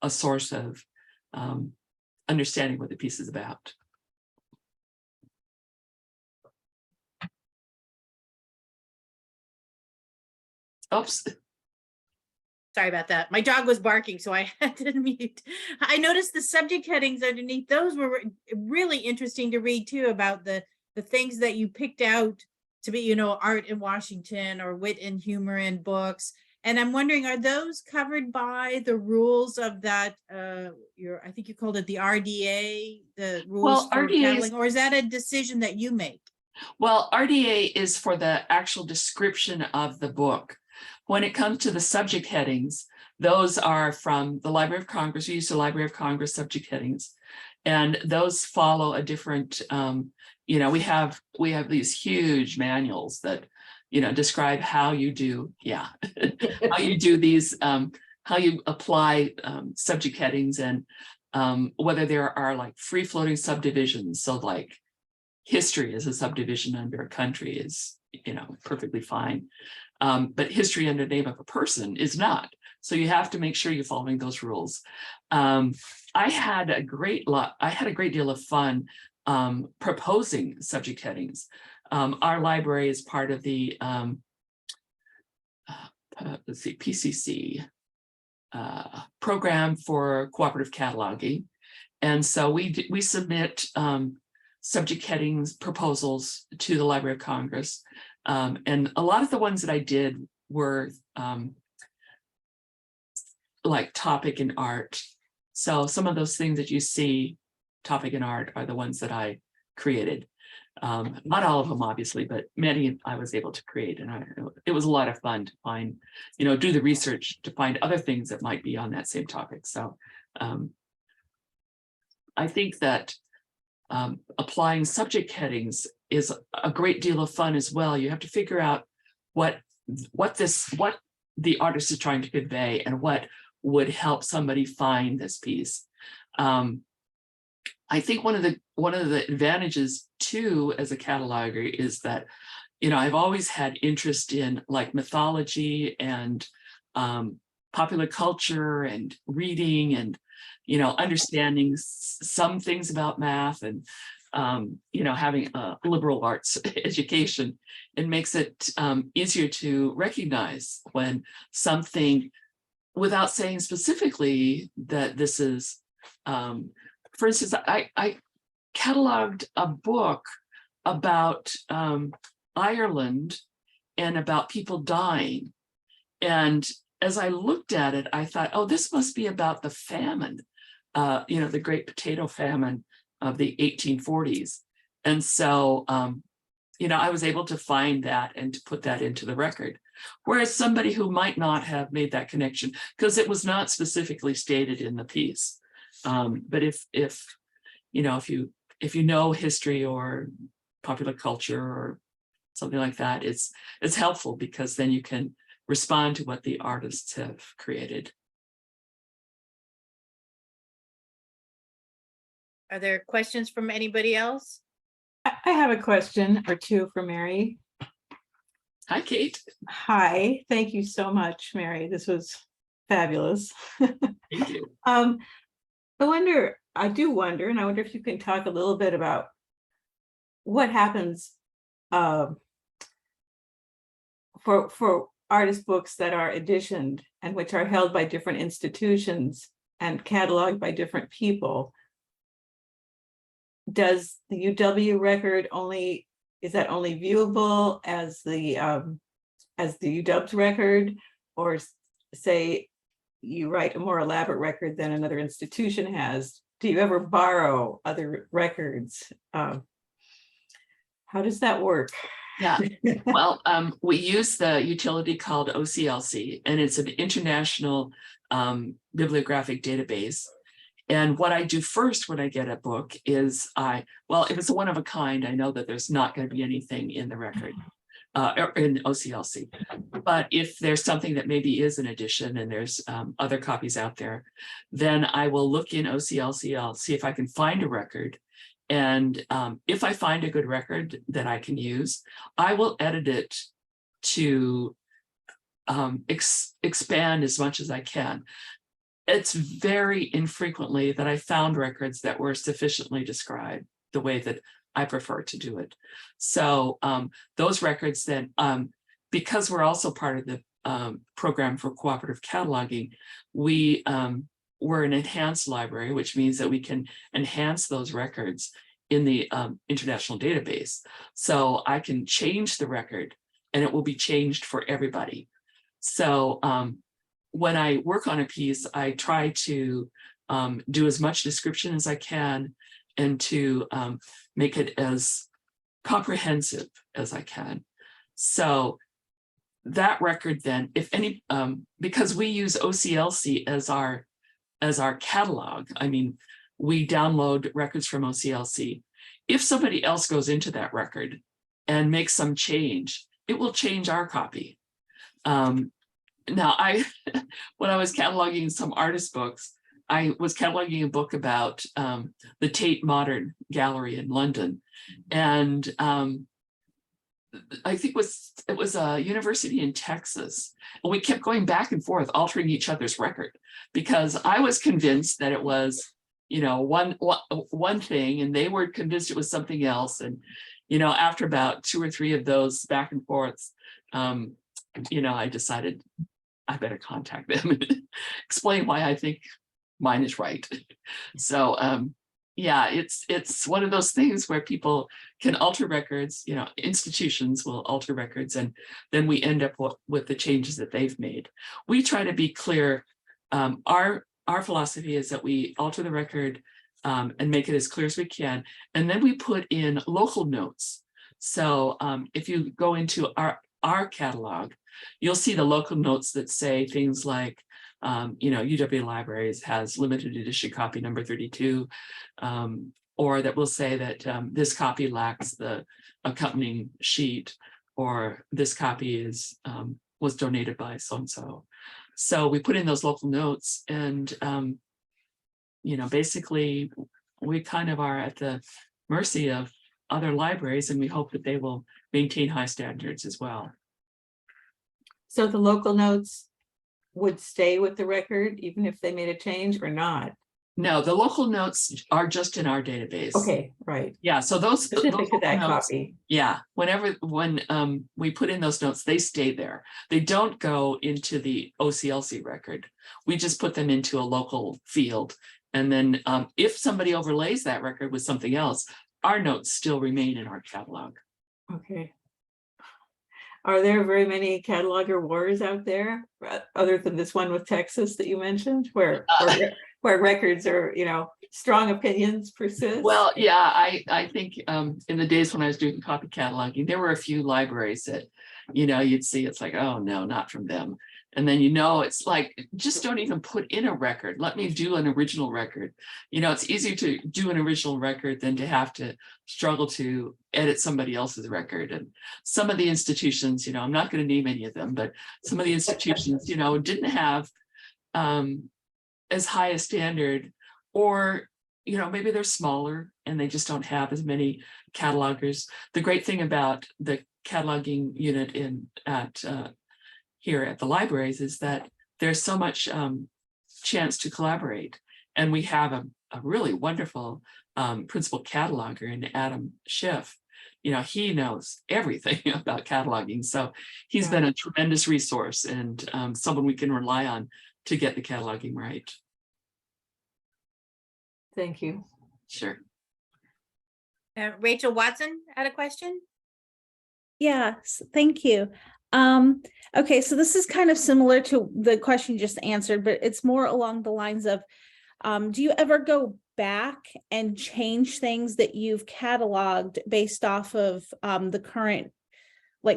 a source of understanding what the piece is about. Oops. Sorry about that. My dog was barking, so I had to mute. I noticed the subject headings underneath. Those were really interesting to read too, about the things that you picked out to be, art in Washington or wit and humor in books. And I'm wondering, are those covered by the rules of that, I think you called it the RDA, the rules for cataloging, or is that a decision that you make? Well, RDA is for the actual description of the book. When it comes to the subject headings, those are from the Library of Congress. We use the Library of Congress subject headings, and those follow a different, we have these huge manuals that, describe how you do, how you do these, how you apply subject headings, and whether there are like free floating subdivisions. So like history as a subdivision under a country is, perfectly fine. But history under the name of a person is not. So you have to make sure you're following those rules. I had a great deal of fun proposing subject headings. Our library is part of the PCC program for cooperative cataloging. And so we submit subject headings proposals to the Library of Congress. And a lot of the ones that I did were like topic and art. So some of those things that you see, topic and art, are the ones that I created. Not all of them, obviously, but many I was able to create. And it was a lot of fun to find, do the research to find other things that might be on that same topic. So I think that applying subject headings is a great deal of fun as well. You have to figure out what the artist is trying to convey and what would help somebody find this piece. I think one of the advantages too as a cataloger is that, I've always had interest in like mythology and popular culture and reading and, understanding some things about math and, having a liberal arts education. It makes it easier to recognize when something, without saying specifically that this is, for instance, I cataloged a book about Ireland and about people dying. And as I looked at it, I thought, oh, this must be about the famine, the Great Potato Famine of the 1840s. And so, I was able to find that and to put that into the record. Whereas somebody who might not have made that connection, because it was not specifically stated in the piece. But if you know history or popular culture or something like that, it's helpful because then you can respond to what the artists have created. Are there questions from anybody else? I have a question or two for Mary. Hi, Kate. Hi, thank you so much, Mary. This was fabulous. Thank you. I do wonder, and I wonder if you can talk a little bit about what happens for artist books that are editioned and which are held by different institutions and cataloged by different people. Does the UW record is that only viewable as the UW's record, or say you write a more elaborate record than another institution has? Do you ever borrow other records? How does that work? Yeah, well, we use the utility called OCLC, and it's an international bibliographic database. And what I do first when I get a book is if it's a one of a kind, I know that there's not going to be anything in the record in OCLC. But if there's something that maybe is an edition and there's other copies out there, then I will look in OCLC. I'll see if I can find a record. And if I find a good record that I can use, I will edit it to expand as much as I can. It's very infrequently that I found records that were sufficiently described the way that I prefer to do it. So those records then, because we're also part of the program for cooperative cataloging, we're an enhanced library, which means that we can enhance those records in the international database. So I can change the record and it will be changed for everybody. So when I work on a piece, I try to do as much description as I can and to make it as comprehensive as I can. So that record then, if any, because we use OCLC as our catalog, I mean, we download records from OCLC. If somebody else goes into that record and makes some change, it will change our copy. Now, when I was cataloging some artist books, I was cataloging a book about the Tate Modern Gallery in London, and I think it was a university in Texas, and we kept going back and forth, altering each other's record, because I was convinced that it was, one thing, and they were convinced it was something else. And after about 2 or 3 of those back and forths, I decided I better contact them and explain why I think mine is right. So yeah, it's one of those things where people can alter records, institutions will alter records, and then we end up with the changes that they've made. We try to be clear. Our philosophy is that we alter the record and make it as clear as we can, and then we put in local notes. So if you go into our catalog, you'll see the local notes that say things like, UW Libraries has limited edition copy number 32, or that will say that this copy lacks the accompanying sheet, or this copy was donated by so-and-so. So we put in those local notes, and basically we kind of are at the mercy of other libraries, and we hope that they will maintain high standards as well. So the local notes would stay with the record even if they made a change or not? No, the local notes are just in our database. Okay, right. Yeah, so those Specific to that notes, copy. yeah, when we put in those notes, they stay there. They don't go into the OCLC record. We just put them into a local field. And then if somebody overlays that record with something else, our notes still remain in our catalog. Okay. Are there very many cataloger wars out there, other than this one with Texas that you mentioned, where records are, strong opinions persist? Well, yeah, I think in the days when I was doing copy cataloging, there were a few libraries that, you'd see, it's like, oh no, not from them. And then, it's like, just don't even put in a record. Let me do an original record. It's easier to do an original record than to have to struggle to edit somebody else's record. And some of the institutions, I'm not going to name any of them, but some of the institutions, didn't have as high a standard, or, maybe they're smaller and they just don't have as many catalogers. The great thing about the cataloging unit here at the libraries is that there's so much chance to collaborate. And we have a really wonderful principal cataloger in Adam Schiff. He knows everything about cataloging. So he's been a tremendous resource, and someone we can rely on to get the cataloging right. Thank you. Sure. Rachel Watson had a question. Yes, thank you. Okay, so this is kind of similar to the question you just answered, but it's more along the lines of, do you ever go back and change things that you've cataloged based off of the current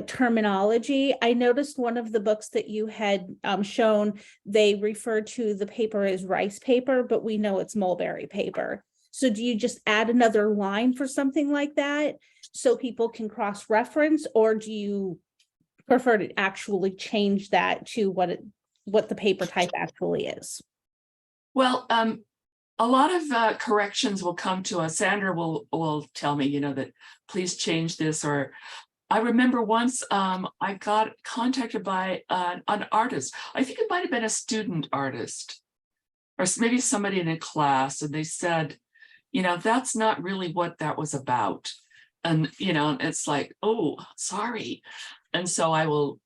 terminology? I noticed one of the books that you had shown, they refer to the paper as rice paper, but we know it's mulberry paper. So do you just add another line for something like that so people can cross-reference, or do you prefer to actually change that to what the paper type actually is? Well, a lot of corrections will come to us. Sandra will tell me, that please change this. Or I remember once I got contacted by an artist. I think it might have been a student artist, or maybe somebody in a class, and they said, that's not really what that was about. And, it's like, oh, sorry. And so I will,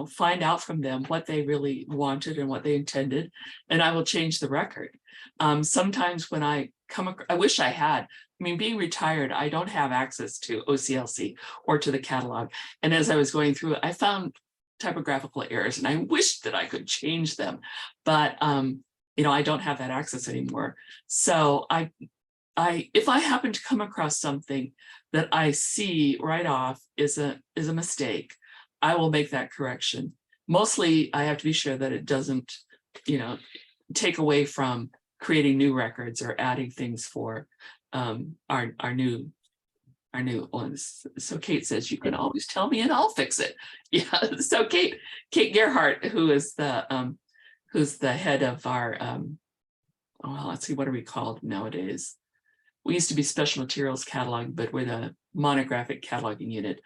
find out from them what they really wanted and what they intended, and I will change the record. Sometimes when I wish I had, being retired, I don't have access to OCLC or to the catalog. And as I was going through it, I found typographical errors, and I wished that I could change them, but, I don't have that access anymore. So if I happen to come across something that I see right off is a mistake, I will make that correction. Mostly I have to be sure that it doesn't, take away from creating new records or adding things for our new ones. So Kate says, you can always tell me and I'll fix it. Yeah. So Kate Gerhardt, who's the head of our well, let's see, what are we called nowadays? We used to be special materials catalog, but with a monographic cataloging unit.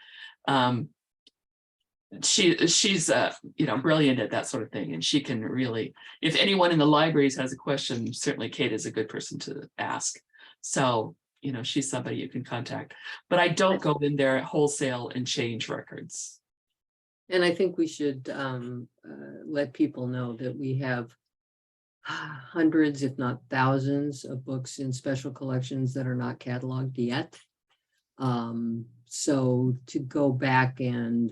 She's brilliant at that sort of thing, and she can really, if anyone in the libraries has a question, certainly Kate is a good person to ask. So she's somebody you can contact, but I don't go in there wholesale and change records. And I think we should let people know that we have hundreds, if not thousands, of books in special collections that are not cataloged yet. So to go back and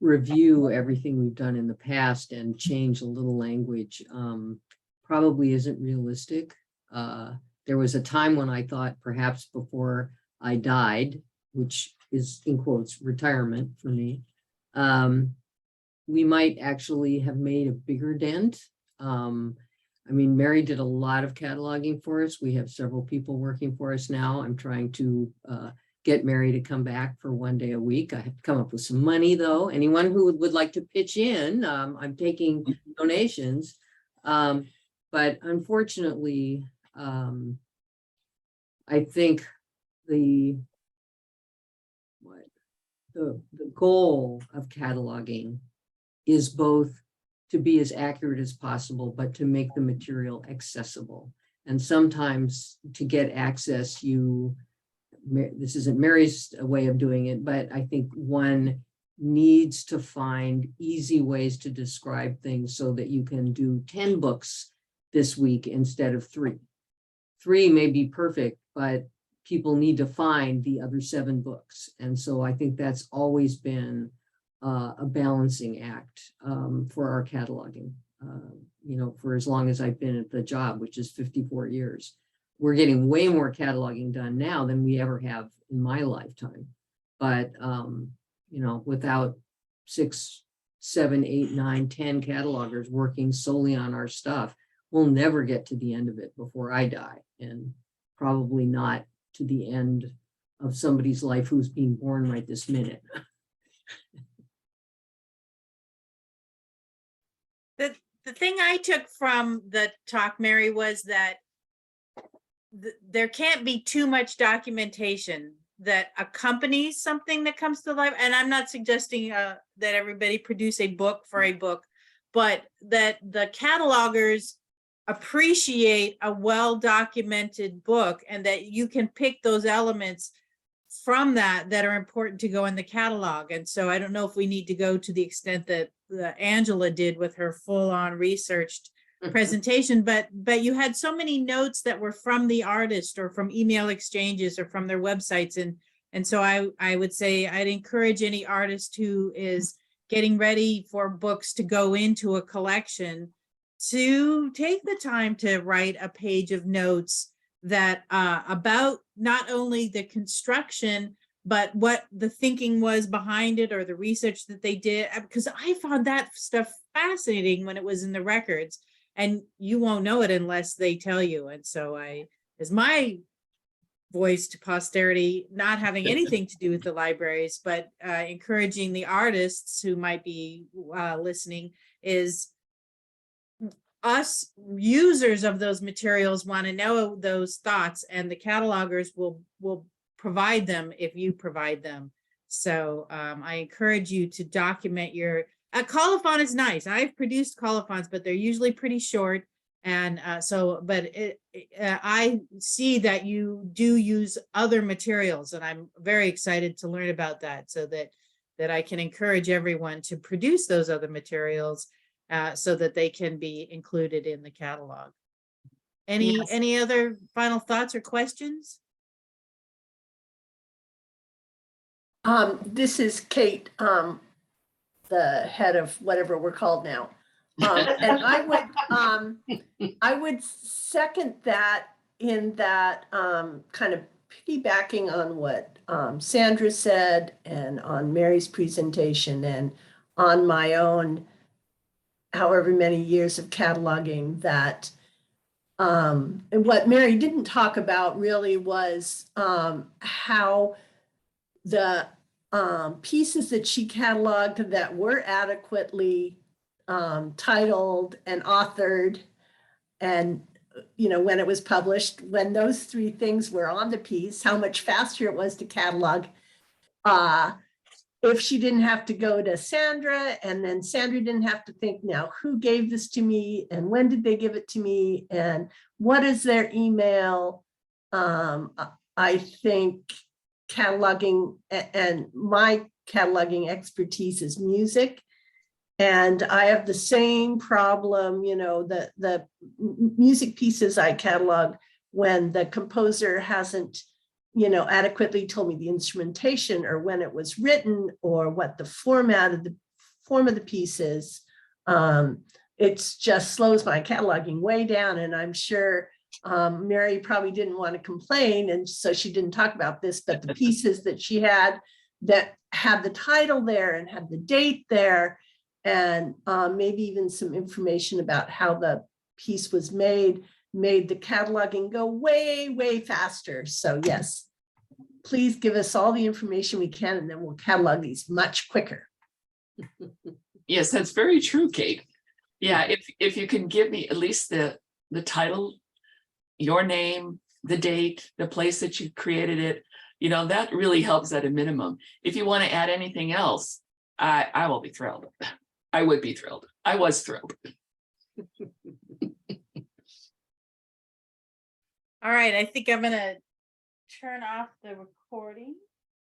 review everything we've done in the past and change a little language probably isn't realistic. There was a time when I thought perhaps before I died, which is in quotes retirement for me, we might actually have made a bigger dent. I mean, Mary did a lot of cataloging for us. We have several people working for us now. I'm trying to get Mary to come back for 1 day a week. I have to come up with some money though. Anyone who would like to pitch in, I'm taking donations. But unfortunately, I think the goal of cataloging is both to be as accurate as possible, but to make the material accessible. And sometimes to get access, this isn't Mary's way of doing it, but I think one needs to find easy ways to describe things so that you can do 10 books this week instead of 3. 3 may be perfect, but people need to find the other 7 books. And so I think that's always been a balancing act for our cataloging, for as long as I've been at the job, which is 54 years. We're getting way more cataloging done now than we ever have in my lifetime. But, without 6, 7, 8, 9, 10 catalogers working solely on our stuff, we'll never get to the end of it before I die, and probably not to the end of somebody's life who's being born right this minute. The thing I took from the talk, Mary, was that there can't be too much documentation that accompanies something that comes to life. And I'm not suggesting that everybody produce a book for a book, but that the catalogers appreciate a well-documented book, and that you can pick those elements from that are important to go in the catalog. And so I don't know if we need to go to the extent that Angela did with her full-on researched presentation, but you had so many notes that were from the artist or from email exchanges or from their websites. And so I would say I'd encourage any artist who is getting ready for books to go into a collection to take the time to write a page of notes that about not only the construction, but what the thinking was behind it, or the research that they did, because I found that stuff fascinating when it was in the records, and you won't know it unless they tell you. And so as my voice to posterity, not having anything to do with the libraries, but encouraging the artists who might be listening, is us users of those materials want to know those thoughts, and the catalogers will provide them if you provide them. So I encourage you to document your colophon is nice. I've produced colophons, but they're usually pretty short. And I see that you do use other materials, and I'm very excited to learn about that, so that I can encourage everyone to produce those other materials so that they can be included in the catalog. Any other final thoughts or questions? This is Kate, the head of whatever we're called now. And I would second that, in that kind of piggybacking on what Sandra said, and on Mary's presentation, and on my own however many years of cataloging, that and what Mary didn't talk about really was how the pieces that she cataloged that were adequately titled and authored and when it was published, when those three things were on the piece, how much faster it was to catalog. If she didn't have to go to Sandra, and then Sandra didn't have to think, now who gave this to me and when did they give it to me and what is their email? I think cataloging, and my cataloging expertise is music. And I have the same problem, the music pieces I catalog when the composer hasn't, adequately told me the instrumentation or when it was written or what the form of the piece is. It's just slows my cataloging way down. And I'm sure Mary probably didn't want to complain, and so she didn't talk about this, but the pieces that she had that had the title there and had the date there, and maybe even some information about how the piece was made the cataloging go way, way faster. So yes, please give us all the information we can, and then we'll catalog these much quicker. Yes, that's very true, Kate. Yeah, if you can give me at least the title, your name, the date, the place that you created it, that really helps at a minimum. If you want to add anything else, I will be thrilled. I would be thrilled. I was thrilled. All right, I think I'm gonna turn off the recording.